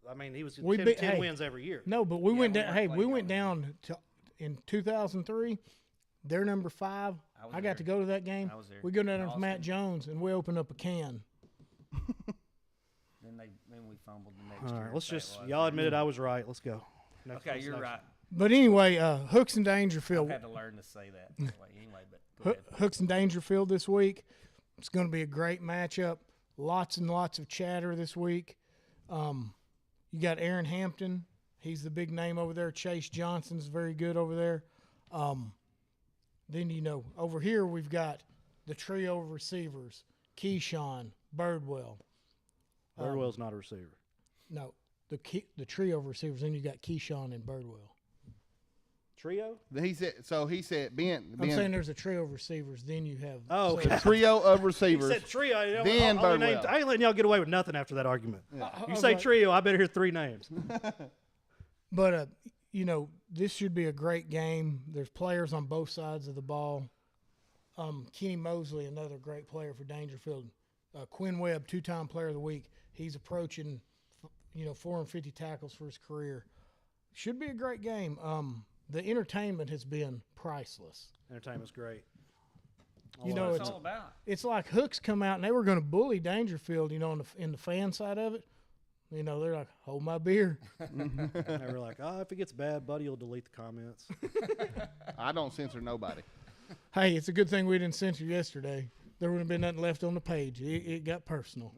I mean, he was We 10, beat- 10 hey. wins every year. No, but we Yeah, went we down. weren't Hey, we playing went y'all. down to in 2003. They're number 5. was I got there. to go to that game. I was there. We go down In there with Matt Austin. Jones, and we open up a can. Then we fumbled the next All year. right, let's Say it just was. y'all admitted I was right. Let's go. Okay, you're right. But anyway, Hooks and I've Dangerfield. had to learn to say that. Anyway, but go ahead. Hooks and Dangerfield this week. It's going to be a great matchup. Lots and lots of chatter this week. You got Aaron Hampton. He's the big name over there. Chase Johnson's very good over there. Then, over here we've got the trio of receivers, Keyshawn, Birdwell. Birdwell's not a receiver. No, the trio of receivers. Then you got Keyshawn and Birdwell. Trio? He said, Ben. I'm saying there's a trio of receivers. Then you have Oh, so- the trio of He receivers. said trio. You know, Then I'll name- Birdwell. I ain't letting y'all get away with nothing after that argument. You say Okay. trio, I better hear 3 names. But this should be a great game. There's players on both sides of the ball. Kenny Mosley, another great player for Dangerfield. Quinn Webb, 2-time player of the week. He's approaching, 450 tackles for his career. Should be a great game. The entertainment has been priceless. Entertainment's great. That's what it's all about. It's like Hooks come out and they were going to bully Dangerfield, in the fan side of it. They're like, hold my beer. They were like, if it gets bad, Buddy will delete the comments. I don't censor nobody. Hey, it's a good thing we didn't censor yesterday. There wouldn't have been nothing left on the page. It got personal.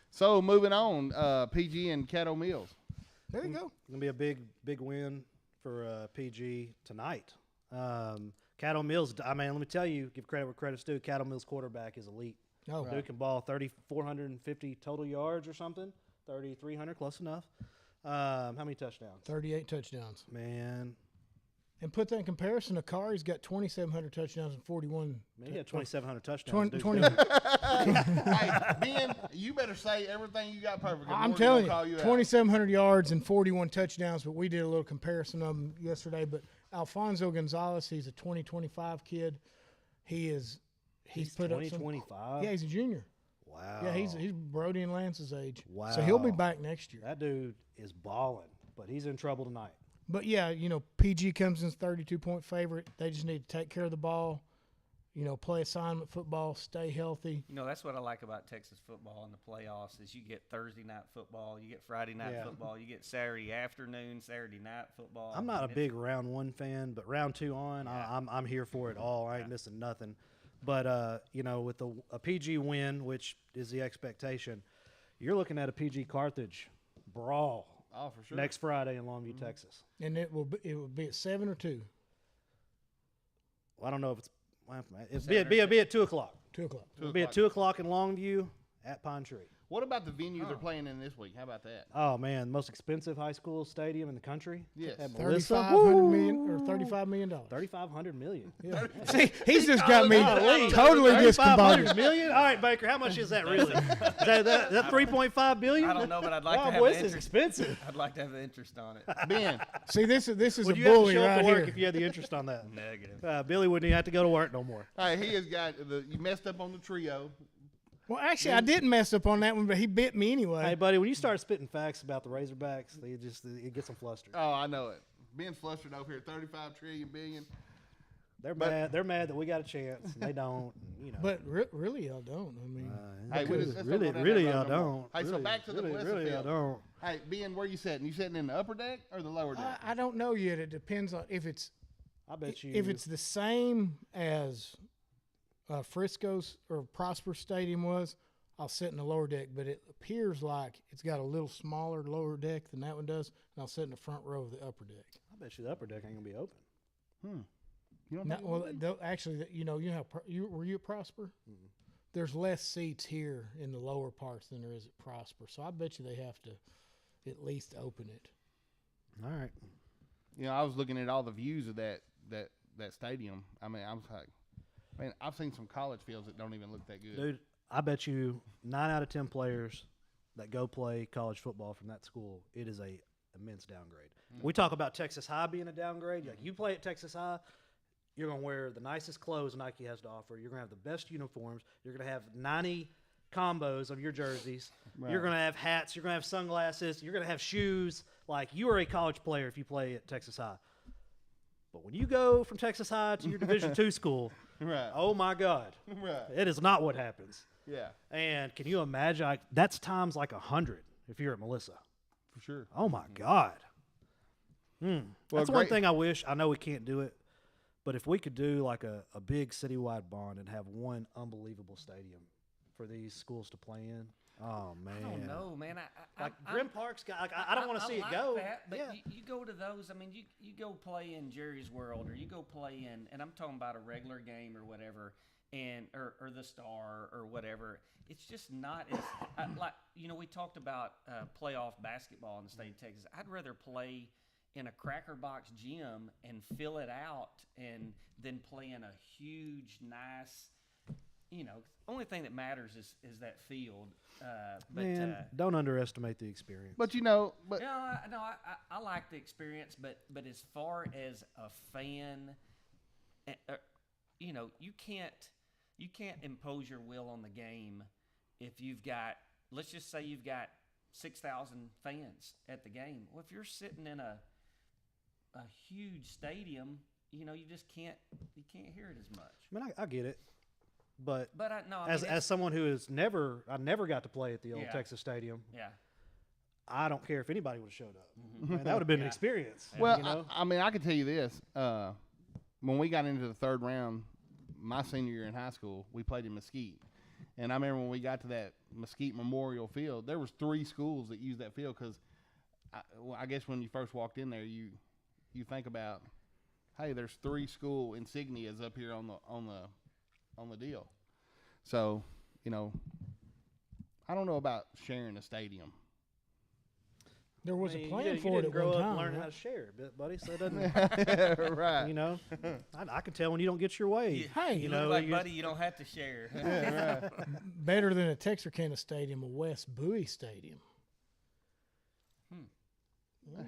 So moving on, PG and Caddo Mills. There you go. It's going to be a big win for PG tonight. Cattle Mills, let me tell you, give credit where credit's due. Cattle Mills quarterback is elite. Oh, Dude can ball 3,450 total yards or something. 3,300, close enough. How many touchdowns? 38 touchdowns. Man, And put that in comparison to Carr, he's got 2,700 touchdowns and 41. he had 2,700 touchdowns. 20, Dude's 20 good. Hey, Ben, you better say everything you got perfect. 'cause I'm Morgan's telling gonna call you out. 2,700 yards and 41 touchdowns, but we did a little comparison of them yesterday. But Alfonso Gonzalez, he's a 2025 kid. He's put up some. 2025? Yeah, he's a junior. Wow. Yeah, he's Brody and Lance's age. Wow. So he'll be back next year. That dude is balling, but he's in trouble tonight. But yeah, PG comes in as 32-point favorite. They just need to take care of the ball, play assignment football, stay healthy. That's what I like about Texas football in the playoffs is you get Thursday night football, you get Friday night Yeah. football, you get Saturday afternoon, Saturday night football. I'm not a And big round 1 fan, but round 2 on, Yeah. I'm here for it all. I ain't missing nothing. But with a PG win, which is the expectation, you're looking at a PG Carthage brawl Oh, for sure. next Friday in Longview, Texas. And it will be at 7 or 2. Well, I don't know if it'll be at 2 o'clock. 2 o'clock. It'll be at 2 o'clock in Longview at Pine Tree. What about the venue they're playing in this week? How about that? Oh man, most expensive high school stadium in the country. Yes. At Melissa. $35 million or $35 million. $3,500 million. Yeah. See, he's just got me Golly. totally $3,500 discombobulated. million? All right, Baker, how much is that really? Is that $3.5 billion? I don't know, but I'd like Wow, to have boy, the this is interest. expensive. I'd like to have the interest on it. Ben, See, this is Would a you have to bully show up right to work here. if you had the interest on that? Negative. Billy wouldn't even have to go to work no more. hey, he has got you messed up on the trio. Well, actually, I didn't mess up on that one, but he bit me anyway. Hey, buddy, when you start spitting facts about the Razorbacks, it gets them flustered. Oh, I know it. Ben's flustered over here. 35 trillion billion. They're mad. They're mad that we got a chance. And they don't. But really, y'all don't. I mean, Hey, let's don't really, go down really, that I road no more. don't. Hey, so Really, back to the really, Melissa really, I field. don't. Hey, Ben, where you sitting? You sitting in the upper deck or the lower deck? I don't know yet. It depends on if it's the same as Frisco's or Prosper Stadium was. I'll sit in the lower deck, but it appears like it's got a little smaller lower deck than that one does, and I'll sit in the front row of the upper deck. I bet you the upper deck ain't gonna be open. You don't Now, think well, it would be? they'll- actually, you know how were you at Prosper? There's less seats here in the lower parts than there is at Prosper, so I bet you they have to at least open it. All right. You know, I was looking at all the views of that stadium. I mean, I was like, man, I've seen some college fields that don't even look that good. Dude, I bet you 9 out of 10 players that go play college football from that school, it is a immense downgrade. We talk about Texas High being a downgrade. Like you play at Texas High, you're going to wear the nicest clothes Nike has to offer. You're going to have the best uniforms. You're going to have 90 combos of your jerseys. Right. You're going to have hats. You're going to have sunglasses. You're going to have shoes. Like you are a college player if you play at Texas High. But when you go from Texas High to your Division II school, Right. oh my God, Right. it is not what happens. Yeah, And can you imagine? Like, that's times like 100 if you're at Melissa. for sure. Oh my God. Well, That's one great- thing I wish. I know we can't do it, but if we could do like a big citywide bond and have one unbelievable stadium for these schools to play in. Oh man. I don't know, man. Like I'm- Grim Park's got. Like, I don't want to see like it go. That, but yeah. you go to those. I mean, you go play in Jerry's World, or you go play in, and I'm talking about a regular game or whatever, and or the Star or whatever. It's just not as like we talked about playoff basketball in the state of Texas. I'd rather play in a Cracker Box gym and fill it out, and then play in a huge, nice. Only thing that matters is that field. But Man, don't underestimate the experience. But I like the experience, but as far as a fan, you can't impose your will on the game if you've got, let's just say you've got 6,000 fans at the game. Well, if you're sitting in a huge stadium, you just can't hear it as much. I mean, I get it, but I as someone who I never got to play at the old Yeah. Texas Stadium. yeah. I don't care if anybody would have showed up. Man, that would have been an experience. Well, you know? I mean, I can tell you this: when we got into the third round, my senior year in high school, we played in Mesquite, and I remember when we got to that Mesquite Memorial Field, there was 3 schools that used that field because, I guess when you first walked in there, you think about, hey, there's 3 school insignias up here on the deal. So, I don't know about sharing a stadium. There was a You plan didn't for it at grow one up time. and learn right? how to share, buddy. So it doesn't. Right. I can tell when you don't get your way. Hey, You look like, buddy, you don't have to share. better than a Texarkana Stadium, a West Bowie Stadium.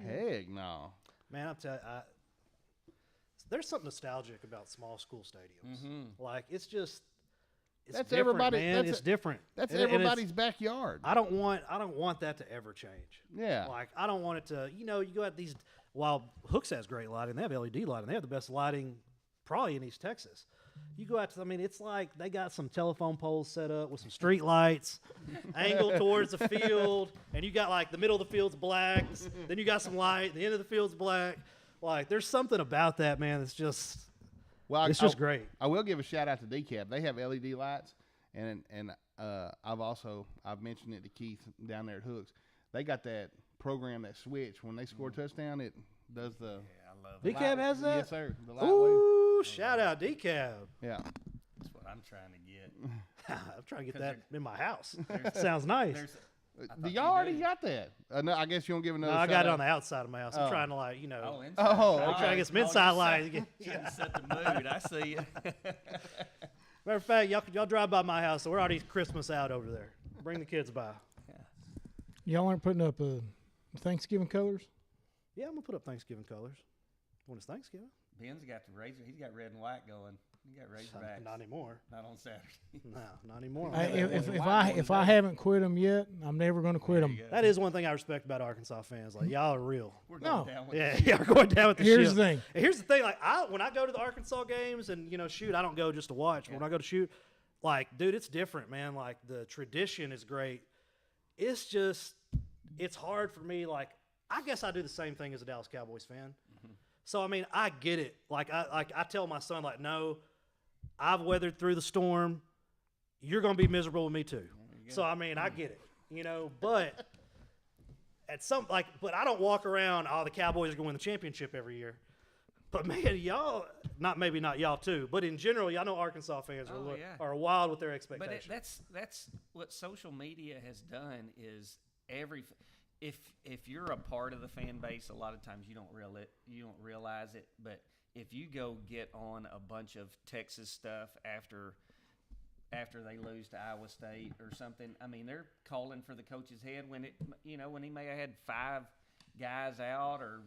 Heck no. Man, I'm telling you, there's something nostalgic about small school stadiums. Like it's just, it's That's different, everybody- Man, that's it's different. That's And it's- everybody's backyard. I don't want that to ever change. Yeah. Like I don't want it to. You go at these. While Hooks has great lighting, they have LED lighting. They have the best lighting, probably in East Texas. You go out to. I mean, it's like they got some telephone poles set up with some street lights, angled towards the field, and you got like the middle of the field's black. Then you got some light. The end of the field's black. Like there's something about that, man. It's just. Well, It's just great. I will give a shout out to DCAB. They have LED lights, and I've mentioned it to Keith down there at Hooks. They got that program, that switch. When they score a touchdown, it does the. Yeah, I love it. DCAB has that. Yes, sir. The light wave. Ooh, shout out DCAB. Yeah. That's what I'm trying to get. I'm trying to get that in my house. Sounds nice. Do y'all already got that? No, I guess you don't give No, another. I got it on shout-out. the outside of my house. I'm Oh. trying to Oh, inside. Oh, I'm okay. trying to get some you're inside set- lights. trying to set the mood. I see you. Matter of fact, y'all drive by my house, so we're already Christmas out over there. Bring the kids by. Y'all aren't putting up Thanksgiving colors? Yeah, I'm gonna put up Thanksgiving colors when it's Thanksgiving. Ben's got the razor. He's got red and white going. He got Razorbacks. Not anymore. Not on Saturday. No, not anymore. If I haven't quit them yet, I'm never going to quit them. That is one thing I respect about Arkansas fans. Like y'all are real. We're going No. down with Yeah, it. y'all are going down with the Here's ship. the thing. And here's the thing. Like when I go to the Arkansas games and shoot, I don't go just to watch. But when I go to shoot, like dude, it's different, man. Like the tradition is great. It's just it's hard for me. Like I guess I do the same thing as a Dallas Cowboys fan. So I mean, I get it. Like I tell my son, like, no, I've weathered through the storm. You're gonna be miserable with me too. So I mean, I get it. But but I don't walk around. Oh, the Cowboys are going to win the championship every year. But man, y'all, maybe not y'all too, but in general, y'all know Arkansas fans are wild with their expectations. But that's what social media has done is if you're a part of the fan base, a lot of times you don't realize it. But if you go get on a bunch of Texas stuff after after they lose to Iowa State or something. I mean, they're calling for the coach's head when when he may have had 5 guys out, or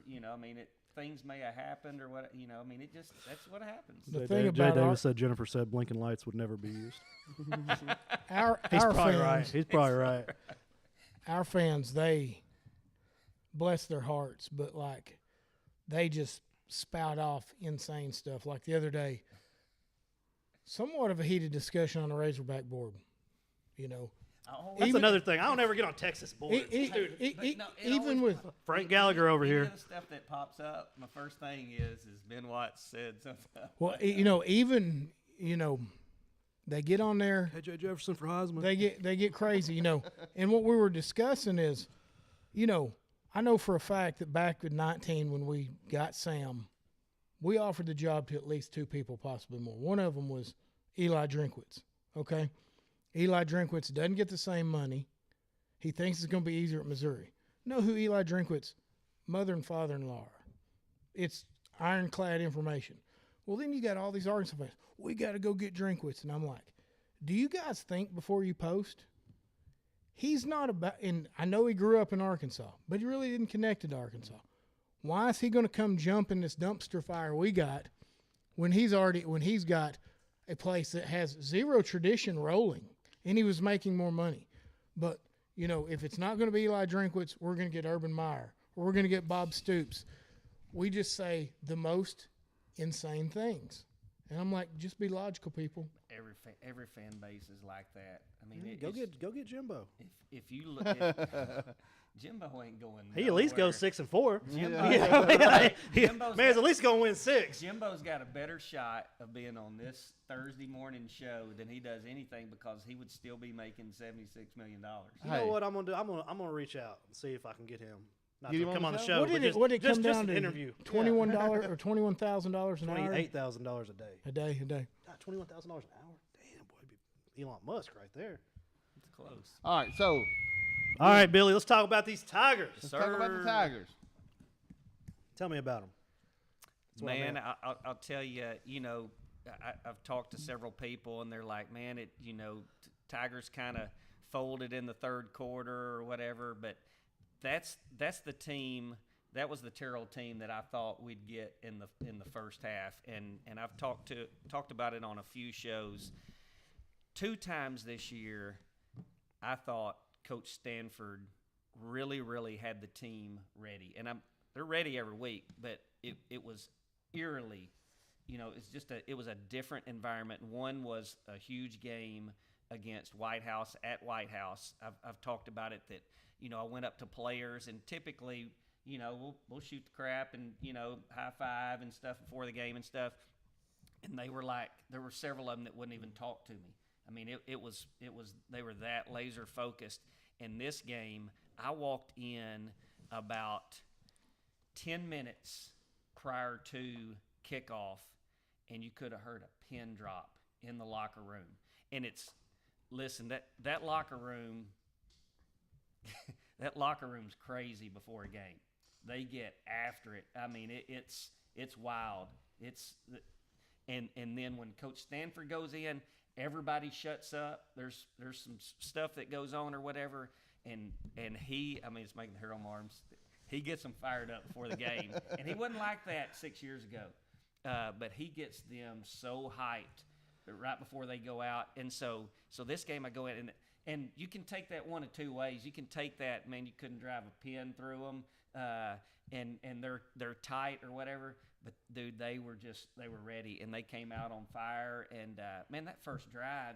things may have happened or what. That's what happens. The thing Jay about Davis said Jennifer said blinking lights would never be used. He's probably fans, right. He's probably right. Our fans, they bless their hearts, but like they just spout off insane stuff. Like the other day, somewhat of a heated discussion on the Razorback board. That's another thing. I don't ever get on Texas boards. Even with Frank Gallagher over any here. of the stuff that pops up, my first thing is Ben Watts said something. well, they get on there. KJ Jefferson for Heisman. They get crazy, And what we were discussing is, I know for a fact that back in 19 when we got Sam, we offered the job to at least 2 people, possibly more. One of them was Eli Drinkwitz. Okay, Eli Drinkwitz doesn't get the same money. He thinks it's going to be easier at Missouri. Know who Eli Drinkwitz mother and father-in-law are. It's ironclad information. Well, then you got all these Arkansas fans. We got to go get Drinkwitz. And I'm like, do you guys think before you post? He's not about, and I know he grew up in Arkansas, but he really didn't connect to Arkansas. Why is he going to come jump in this dumpster fire we got when he's got a place that has 0 tradition rolling and he was making more money? But, if it's not going to be Eli Drinkwitz, we're going to get Urban Meyer or we're going to get Bob Stoops. We just say the most insane things. And I'm like, just be logical, people. Every fan base is like that. I mean, Go get Jimbo. If you look at Jimbo ain't going. He at least nowhere. goes 6-4. Jimbo's Man's at least gonna win 6. Jimbo's got a better shot of being on this Thursday morning show than he does anything, because he would still be making $76 million. You know what I'm gonna do? I'm gonna reach out and see if I can get him. Not Get to him on come the on the show? show. What did it come just down an to? interview. $21 or $21,000 an hour? $28,000 a day. A day. God, $21,000 an hour. Damn, boy, be Elon Musk right there. It's close. All right, so All right, Billy, let's talk about these Tigers. let's talk about the Tigers. Tell me about them. Man, I'll tell you, I've talked to several people, and they're like, man, Tigers kind of folded in the third quarter or whatever, but that's the team. That was the Terrell team that I thought we'd get in the first half, and I've talked about it on a few shows. 2 times this year, I thought Coach Stanford really, really had the team ready, and they're ready every week, but it was eerily, it was a different environment. One was a huge game against White House at White House. I've talked about it that, I went up to players, and typically, we'll shoot the crap and, high five and stuff before the game and stuff. And they were like, there were several of them that wouldn't even talk to me. I mean, they were that laser focused. In this game, I walked in about 10 minutes prior to kickoff, and you could have heard a pin drop in the locker room. And listen, that locker room, that locker room's crazy before a game. They get after it. I mean, it's wild. And then when Coach Stanford goes in, everybody shuts up. There's some stuff that goes on or whatever, and it's making the hair on my arms. He gets them fired up before the game, and he wasn't like that 6 years ago. But he gets them so hyped right before they go out, and so this game I go in and you can take that one of 2 ways. You can take that, man, you couldn't drive a pin through them, and they're tight or whatever. But dude, they were ready, and they came out on fire. And man, that first drive,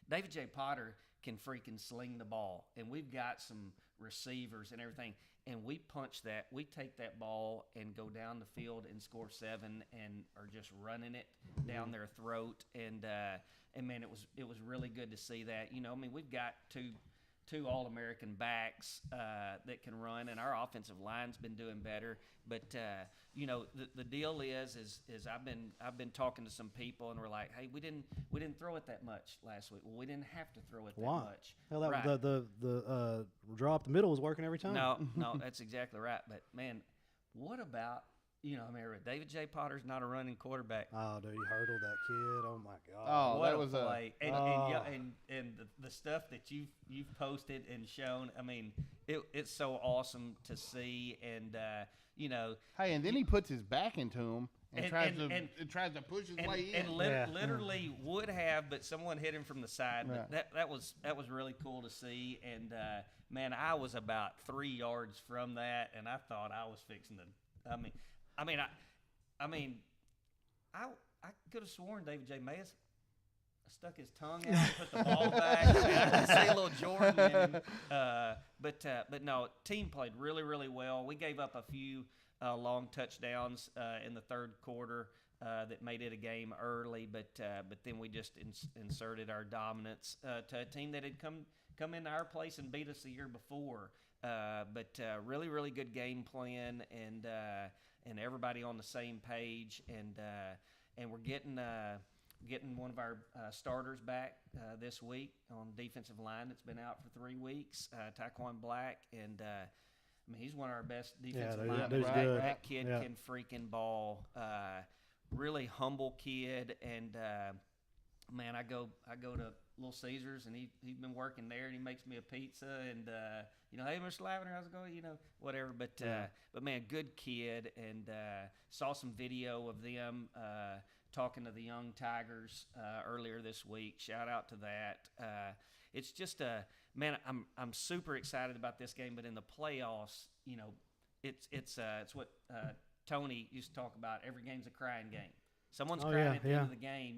David J. Potter can freaking sling the ball, and we've got some receivers and everything, and we punch that. We take that ball and go down the field and score 7, and are just running it down their throat. And man, it was really good to see that. We've got two All-American backs that can run, and our offensive line's been doing better. But the deal is I've been talking to some people, and we're like, hey, we didn't throw it that much last week. Well, we didn't have to throw it that much. Hell, that right. the draw up the middle was working every time. No, that's exactly right. But man, what about David J. Potter's not a running quarterback. Oh, dude, he hurdled that kid. Oh my God. Oh, What that a was play! And, Oh. and the stuff that you've posted and shown. I mean, it's so awesome to see. And Hey, and then he puts his back into him and, And- tries to push his and, way in. and Yeah. literally would have, but someone hit him from the side. Right. But that was really cool to see. And man, I was about 3 yards from that, and I thought I was fixing to. I could have sworn David J. Mayes stuck his tongue out and put the ball back. I mean, I could see a little Jordan in him. But no, team played really, really well. We gave up a few long touchdowns in the third quarter that made it a game early, but then we just inserted our dominance to a team that had come into our place and beat us the year before. But really, really good game plan, and everybody on the same page, and we're getting one of our starters back this week on defensive line that's been out for 3 weeks, Taquan Black, and he's one of our best defensive linemen. dude's good. That kid Yeah. can freaking ball. Really humble kid, and man, I go to Little Caesars, and he's been working there, and he makes me a pizza, and hey, Mr. Lavender, how's it going? Whatever. But man, good kid, and saw some video of them talking to the young Tigers earlier this week. Shout out to that. It's just man, I'm super excited about this game, but in the playoffs, it's what Tony used to talk about. Every game's a crying game. Someone's crying at the end of the game.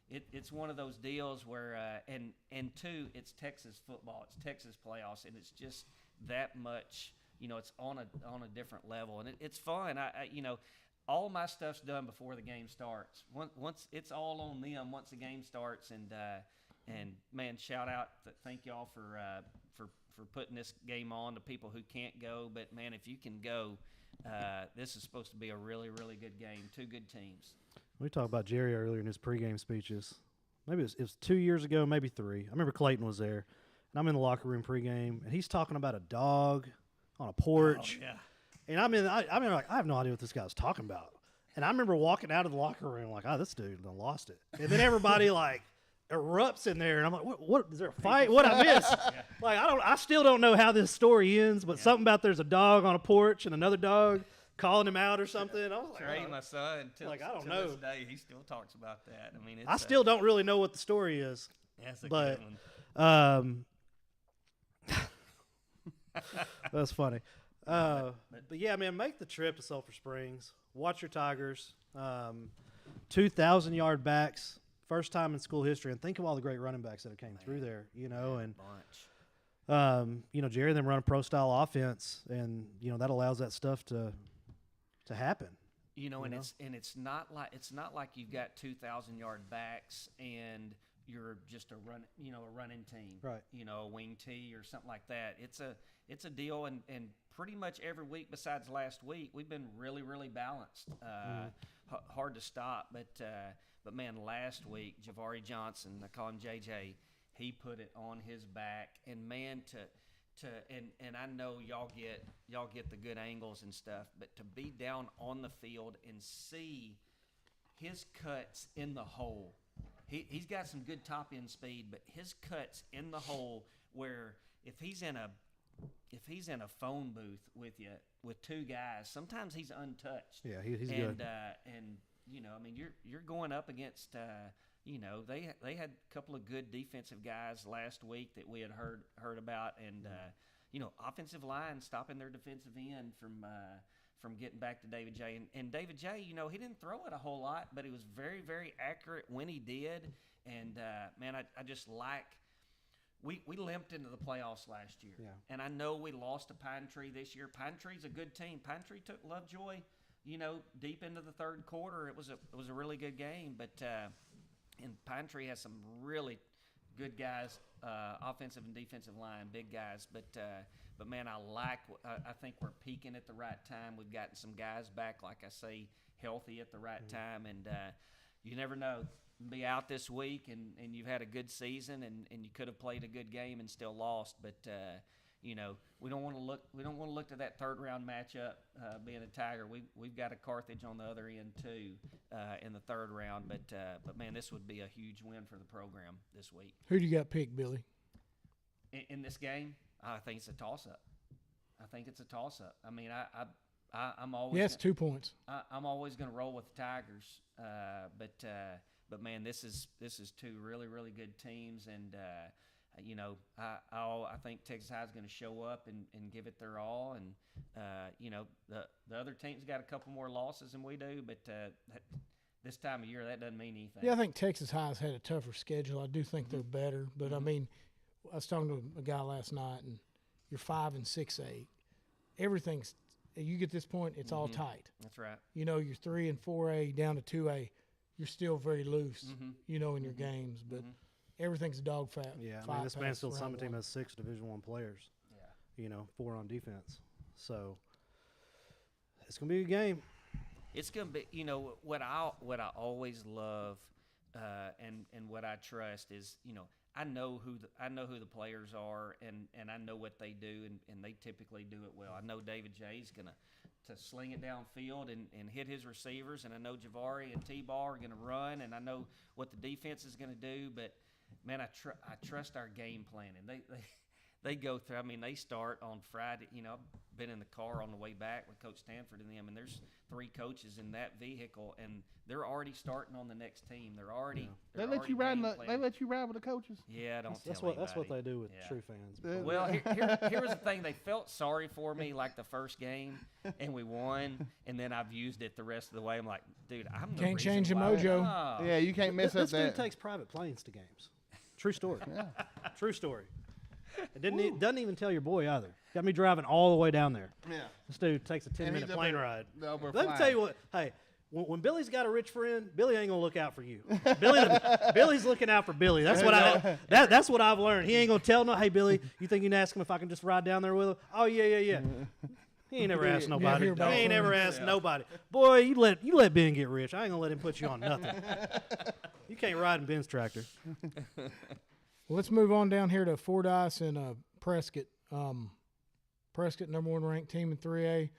It's one of those deals where and two, it's Texas football, it's Texas playoffs, and it's just that much. It's on a different level, and it's fun. I all my stuff's done before the game starts. Once it's all on them once the game starts, and man, shout out, thank y'all for putting this game on to people who can't go. But man, if you can go, this is supposed to be a really, really good game. Two good teams. We talked about Jerry earlier in his pregame speeches. Maybe it was 2 years ago, maybe 3. I remember Clayton was there, and I'm in the locker room pregame, and he's talking about a dog on a porch. Oh, yeah. And I have no idea what this guy's talking about. And I remember walking out of the locker room like, oh, this dude done lost it. And then everybody erupts in there, and I'm like, what is there a fight? What I miss? I still don't know how this story ends, but something about there's a dog on a porch and another dog calling him out or something. I was like, Trey, my son, I don't till know. this day, he still talks about that. It's I still don't really know what the story is. That's a but good one. That's funny. But yeah, man, make the trip to Sulphur Springs. Watch your Tigers. 2,000-yard backs, first time in school history, and think of all the great running backs that have came through there. And Bunch. Jerry and them run a pro-style offense, and that allows that stuff to happen. It's not like you've got 2,000-yard backs and you're just a running team, Right. A wing tee or something like that. It's a deal, and pretty much every week besides last week, we've been really, really balanced. Hard to stop, but man, last week Javari Johnson, I call him JJ, he put it on his back, and man, and I know y'all get the good angles and stuff, but to be down on the field and see his cuts in the hole. He's got some good top end speed, but his cuts in the hole, where if he's in a phone booth with you with two guys, sometimes he's untouched. Yeah, he's and, good. And you're going up against they had a couple of good defensive guys last week that we had heard about, and offensive line stopping their defensive end from getting back to David J. And David J, he didn't throw it a whole lot, but he was very, very accurate when he did. And, man, I just like – we limped into the playoffs last year. Yeah. And I know we lost to Pine Tree this year. Pine Tree's a good team. Pine Tree took Lovejoy, deep into the third quarter. It was a really good game. But and Pine Tree has some really good guys, offensive and defensive line, big guys. But man, I think we're peaking at the right time. We've gotten some guys back, like I say, healthy at the right time. And you never know. Be out this week, and you've had a good season, and you could have played a good game and still lost. But you know, we don't want to look to that third round matchup being a Tiger. We've got a Carthage on the other end too in the third round. But man, this would be a huge win for the program this week. Who do you got picked, Billy? In this game, I think it's a toss up. I mean, I'm always Yes, 2 points. I'm always going to roll with the Tigers, but man, this is two really really good teams, and you know, I think Texas High is going to show up and give it their all, and you know, the other team's got a couple more losses than we do, but this time of year that doesn't mean anything. Yeah, I think Texas High's had a tougher schedule. I do think they're better, but I mean, I was talking to a guy last night, and you're 5 and 6A. Everything's you get this point, it's all tight. That's right. You know, you're 3 and 4A down to 2A. You're still very loose, you know, in your games, but everything's dog fat. Yeah, I mean, this Mansfield Summit team has 6 Division I players. Yeah. You know, 4 on defense. So it's going to be a game. It's going to be, you know, what I always love and what I trust is, you know, I know who the players are, and I know what they do, and they typically do it well. I know David Jay's going to sling it downfield and hit his receivers, and I know Javari and T-Bar are going to run, and I know what the defense is going to do. But man, I trust our game planning. They go through. I mean, they start on Friday. You know, I've been in the car on the way back with Coach Stanford and them, and there's 3 coaches in that vehicle, and they're already starting on the next team. They're already. They let you ride. They let you ride with the coaches. Yeah, That's what they do with true fans. But Well, here was the thing. They felt sorry for me like the first game, and we won, and then I've used it the rest of the way. I'm like, dude, I'm the Can't reason change your why- mojo. No. Yeah, you can't mess up this dude that. takes private planes to games. True story. True story. It doesn't even tell your boy either. Got me driving all the way down there. Yeah. This dude takes a 10-minute plane ride. No, we're Let me flying. tell you what. Hey, when Billy's got a rich friend, Billy ain't gonna look out for you. Billy's looking out for Billy. That's what that's what I've learned. He ain't gonna tell no. Hey, Billy, you think you can ask him if I can just ride down there with him? Oh yeah. He ain't never asked nobody. hear He about ain't friends. ever asked nobody. Boy, you let Ben get rich. I ain't gonna let him put you on nothing. You can't ride in Ben's tractor. Well, let's move on down here to Fordyce and Prescott. Prescott, number 1 ranked team in 3A.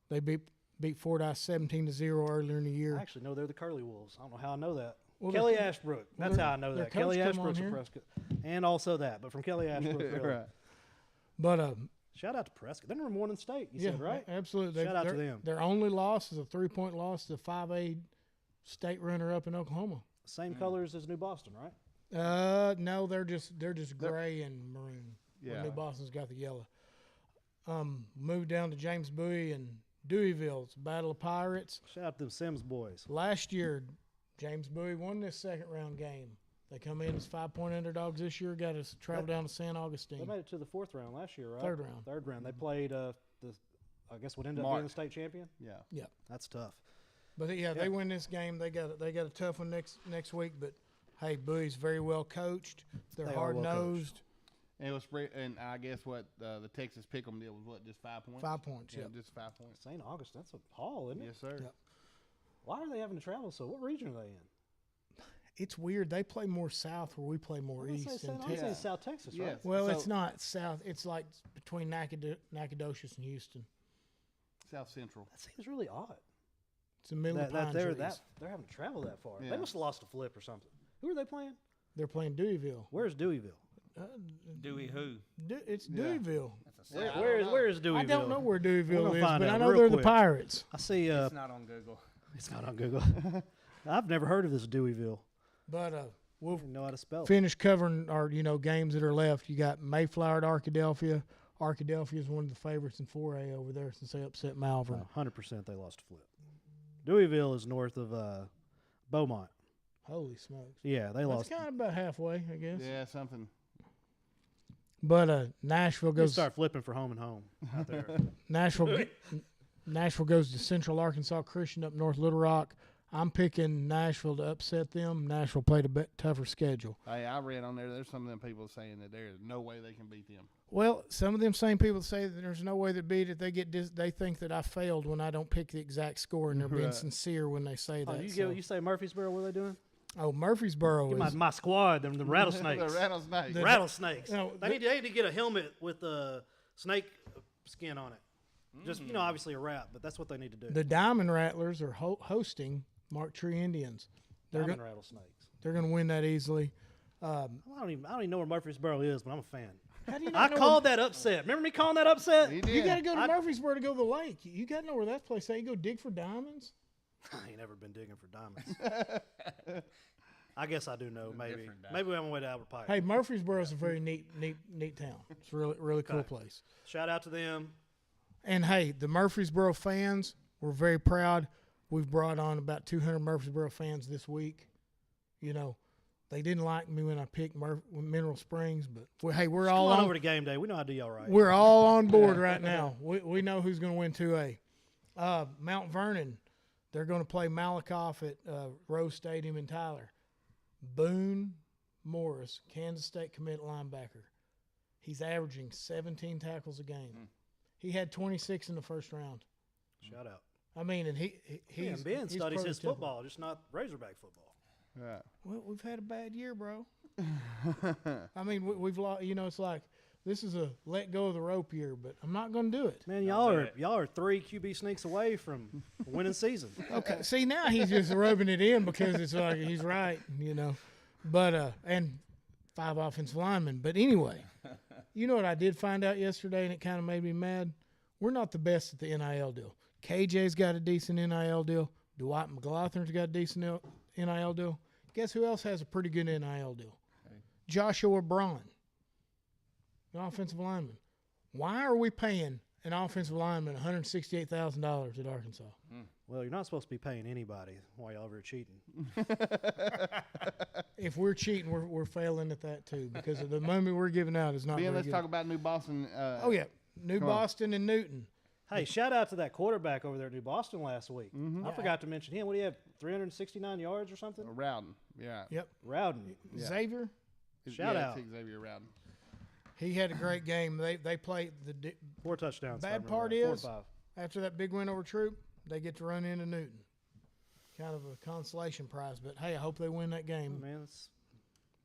They beat Fordyce 17-0 earlier in the year. I actually know they're the Curly Wolves. I don't know how I know that. Well, Kelly their- Ashbrook. well, That's their- how I know their that. coach Kelly come on Ashbrook's a here. Prescott. And also that, but from Kelly Ashbrook. Really. Right. But Shout out to Prescott. They're number 1 in the state, you yeah, said, right? absolutely. Shout out to them. Their only loss is a 3-point loss to 5A state runner-up in Oklahoma. Same colors as New Boston, right? No, they're just gray and maroon. Yeah. New Boston's got the yellow. Moved down to James Bowie and Deweyville. It's a Battle of Pirates. Shout out to them Sims boys. Last year, James Bowie won this second-round game. They come in as 5-point underdogs this year. Got to travel down to San They Augustine. made it to the 4th round last year, right? Third round. Third round. They played I guess what ended up Mark. being the state champion. Yeah. Yeah, That's tough. but they win this game. They got a tough one next week. But hey, Bowie's very well coached. They're They are well hard-nosed. And it was and I guess what the Texas Pick'em deal was just 5 points. 5 points. Yeah, Yeah. just 5 points. St. August, that's a haul, isn't it? Yes, sir. Yep. Why are they having to travel so? What region are they in? It's weird. They play more south, where we play more I was east. gonna say in St. Augustine Texas. is South Texas, right? Yes. Well, So- it's not south. It's like between Nacogdoches and Houston. South Central. That seems really odd. It's the middle of pine they're trees. they're having to travel that far. Yeah. They must have lost a flip or something. Who are they playing? They're playing Deweyville. Where's Deweyville? Dewey who? It's Yeah. Deweyville. That's a sad. Where is Deweyville? I don't know where We're Deweyville gonna is, find but out I know real they're quick. the Pirates. I see. It's not on Google. It's not on Google. I've never heard of this Deweyville. But we'll I didn't know how to spell it. finish covering our games that are left. You got Mayflower at Arkadelphia. Arkadelphia is one of the favorites in 4A over there since they upset Malvern. 100% they lost a flip. Deweyville is north of Beaumont. Holy smokes! Yeah, they That's lost. kind of about halfway, I guess. Yeah, something. But Nashville You goes. start flipping for home and home out there. Nashville goes to Central Arkansas Christian up North Little Rock. I'm picking Nashville to upset them. Nashville played a bit tougher schedule. Hey, I read on there's some of them people saying that there's no way they can beat them. Well, some of them same people say that there's no way they beat it. They they think that I failed when I don't pick the exact score, and they're being Right. sincere when they say Oh, that. you say Murfreesboro? What are they doing? Murfreesboro Get is my squad. Them the rattlesnakes. The rattlesnakes. The- Rattlesnakes. No, they need to get a helmet with snake skin on it. Just obviously a wrap, but that's what they need to do. The Diamond Rattlers are hosting Mark Tree Indians. Diamond rattlesnakes. They're going to win that easily. I don't even know where Murfreesboro is, but I'm a fan. How do you I not know called that upset. Remember me calling that upset? He You did. got to go to Murfreesboro to go to the lake. You got to know where that place is. You go dig for diamonds. I ain't never been digging for diamonds. I guess I do know. Maybe. Maybe we're on the way to Albert Pike. Hey, Murfreesboro is a very neat town. It's a really cool place. Shout out to them. And hey, the Murfreesboro fans, we're very proud. We've brought on about 200 Murfreesboro fans this week. You know, they didn't like me when I picked Mineral Springs, but we're all Come on on over to game day. We know how to do y'all right. We're all on board right now. We know who's going to win 2A. Mount Vernon, they're going to play Malakoff at Rose Stadium in Tyler. Boone Morris, Kansas State commit linebacker. He's averaging 17 tackles a game. He had 26 in the first round. Shout out. I mean, and Ben he's studies his prototypical. football, just not Razorback football. Right. Well, we've had a bad year, bro. I mean, we've lost. You know, it's like this is a let go of the rope year, but I'm not going to do it. Man, y'all are 3 QB sneaks away from a winning season. Okay, see now he's just rubbing it in because it's like he's right, you know. But and 5 offensive linemen. But anyway, you know what I did find out yesterday, and it kind of made me mad. We're not the best at the NIL deal. KJ's got a decent NIL deal. Dwight McLaughlin's got a decent NIL deal. Guess who else has a pretty good NIL deal? Okay. Joshua Braun, an offensive lineman. Why are we paying an offensive lineman $168,000 at Arkansas? Well, you're not supposed to be paying anybody while y'all are cheating. If we're cheating, we're failing at that too because of the money we're giving out is not Ben, very let's good. talk about New Boston. Oh, yeah. New Boston and Newton. Hey, shout out to that quarterback over there at New Boston last week. I forgot to mention him. What do you have, 369 yards or something? Rowden. Yeah. Yep. Rowden. Yeah. Xavier, Shout out. Xavier Rowden. he had a great game. They played the 4 touchdowns. if I bad remember part right. 4 or is 5. after that big win over Troop, they get to run into Newton. Kind of a consolation prize, but hey, I hope they win that game. Man, let's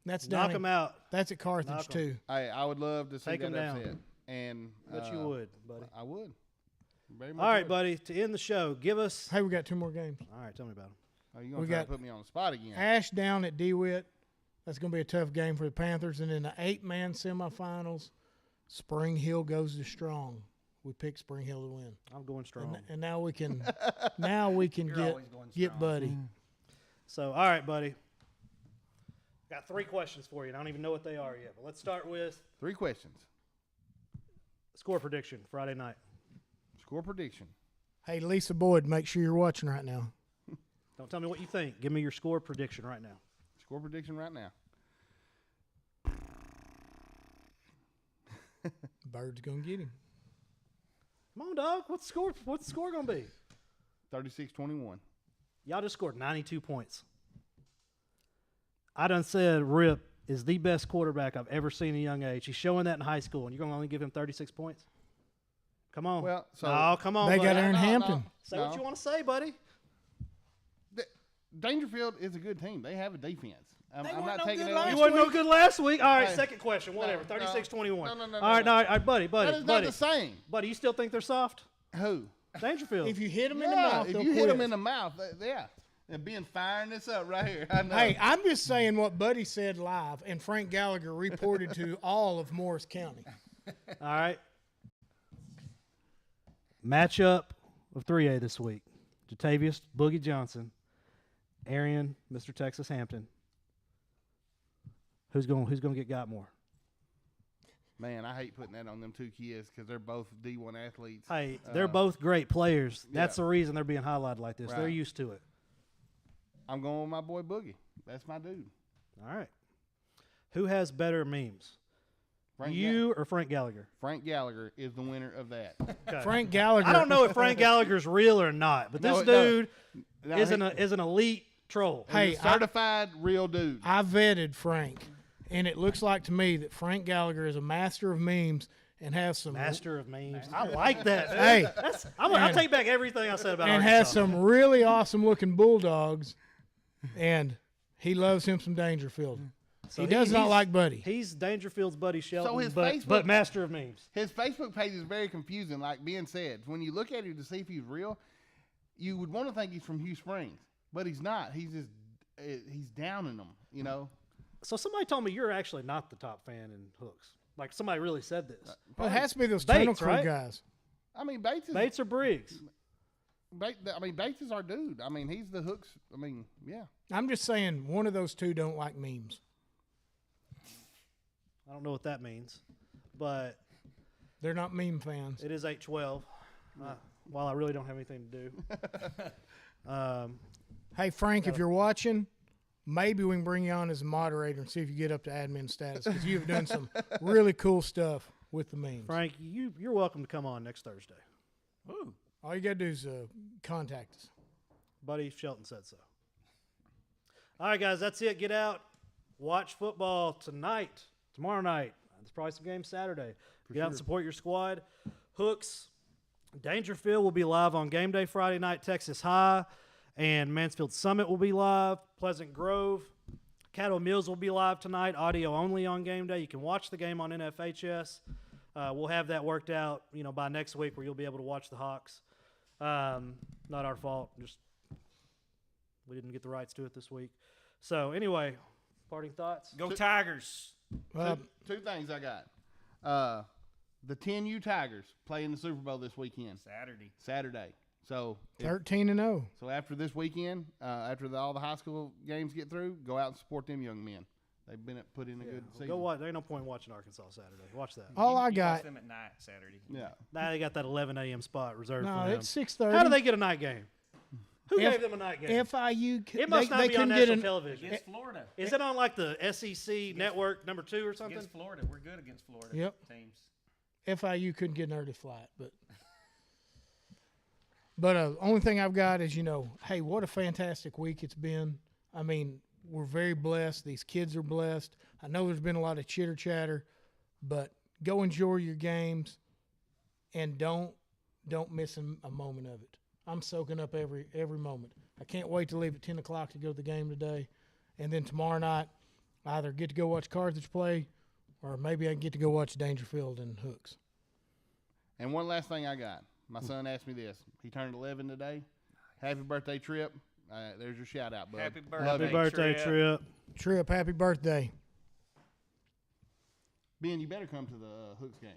That's knock down. them out. That's at Carthage Knock 'em. too. I would love to see Take that 'em down. upset. And Bet you would, buddy. I would. Very much All right, would. buddy. To end the show, give us. Hey, we got 2 more games. All right, tell me about them. Oh, you gonna we try got- to put me on the spot again? Ash down at DeWitt. That's going to be a tough game for the Panthers. And in the 8-man semifinals, Spring Hill goes to Strong. We picked Spring Hill to win. I'm going strong. And now we can get always going strong. Buddy. So, all right, buddy. Got 3 questions for you. And I don't even know what they are yet. But let's start with 3 questions. score prediction Friday night. Score prediction. Hey, Lisa Boyd, make sure you're watching right now. Don't tell me what you think. Give me your score prediction right now. Score prediction right now. Bird's going to get him. Come on, dog. What's the score going to be? 36-21. Y'all just scored 92 points. I done said Rip is the best quarterback I've ever seen at a young age. He's showing that in high school, and you're going to only give him 36 points? Come on. Well, so no, come on, They buddy. got Aaron No, Hampton. Say what you want to say, buddy. Dangerfield is a good team. They have a defense. I'm weren't not no taking good it last away. You wasn't no good last week. All right, Hey, second question. Whatever. no, 36-21. no, All right, no. all right, buddy. That is not the same. Buddy, you still think they're soft? Who? Dangerfield. If you hit him in the Yeah, mouth, if they'll you hit quit. them in the mouth, yeah. And being firing this up right here. I know. Hey, I'm just saying what Buddy said live, and Frank Gallagher reported to all of Morris County. All right. Matchup of 3A this week. Jatavius Boogie Johnson, Arian, Mr. Texas Hampton. Who's going to get got more? Man, I hate putting that on them 2 kids because they're both D1 athletes. Hey, they're both great players. That's yeah. the reason they're being highlighted like this. They're Right. used to it. I'm going with my boy Boogie. That's my dude. All right. Who has better memes? Frank You or Frank Gallagher? Frank Gallagher is the winner of that. Okay. Frank Gallagher. I don't know if Frank Gallagher's real or not, but this No, dude no, is an elite troll. Hey, He's a certified real dude. I vetted Frank, and it looks like to me that Frank Gallagher is a master of memes and has some Master of memes. I like that. Man. Hey, I'll take back everything I said about and Arkansas. has some really awesome looking bulldogs, and he loves him some Dangerfield. So he does not he's- like Buddy. He's Dangerfield's Buddy Shelton, his but Facebook- master of memes. His Facebook page is very confusing. Like Ben said, when you look at him to see if he's real, you would want to think he's from Hugh Springs, but he's not. He's just he's downing them, you know. So somebody told me you're actually not the top fan in hooks. Like somebody really said this. Well, it has to be those Bates, tunnel crew right? guys. I mean, Bates is Bates or Briggs? Bates is our dude. I mean, he's the hooks. I mean, yeah. I'm just saying one of those two don't like memes. I don't know what that means, but They're not meme fans. it is 8:12. While I really don't have anything to do. Hey, Frank, if you're watching, maybe we can bring you on as a moderator and see if you get up to admin status because you've done some really cool stuff with the memes. Frank, you're welcome to come on next Thursday. Ooh. All you got to do is contact us. Buddy Shelton said so. All right, guys, that's it. Get out. Watch football tonight, tomorrow night. There's probably some games Saturday. Get out and support your squad. Hooks, Dangerfield will be live on game day Friday night. Texas High and Mansfield Summit will be live. Pleasant Grove, Caddo Mills will be live tonight, audio only on game day. You can watch the game on NFHS. We'll have that worked out, by next week where you'll be able to watch the Hawks. Not our fault. Just we didn't get the rights to it this week. So anyway, parting thoughts. Go Tigers. Two things I got. The 10U Tigers play in the Super Bowl this weekend. Saturday. So 13-0. So after this weekend, after all the high school games get through, go out and support them young men. They've been put in a good season. Go watch. There ain't no point watching Arkansas Saturday. Watch that. All I You got. watch them at night Saturday. Yeah. Now they got that 11 a.m. spot reserved No, for them. it's 6:30. How do they get a night game? Who F- gave them a night game? FIU. It must not be on couldn't get national an. television. Against Florida. Is it on like the SEC network number 2 or something? Against Florida. We're good against Florida Yep. teams. FIU couldn't get an early flight, but only thing I've got is hey, what a fantastic week it's been. I mean, we're very blessed. These kids are blessed. I know there's been a lot of chitter chatter, but go enjoy your games and don't miss a moment of it. I'm soaking up every moment. I can't wait to leave at 10 o'clock to go to the game today, and then tomorrow night I either get to go watch Carthage play, or maybe I get to go watch Dangerfield and Hooks. And one last thing I got. My son asked me this. He turned 11 today. Happy birthday, Trip. There's your shout out, bud. Happy Love birthday, you. Birthday trip. Trip, happy birthday. Ben, you better come to the Hooks game.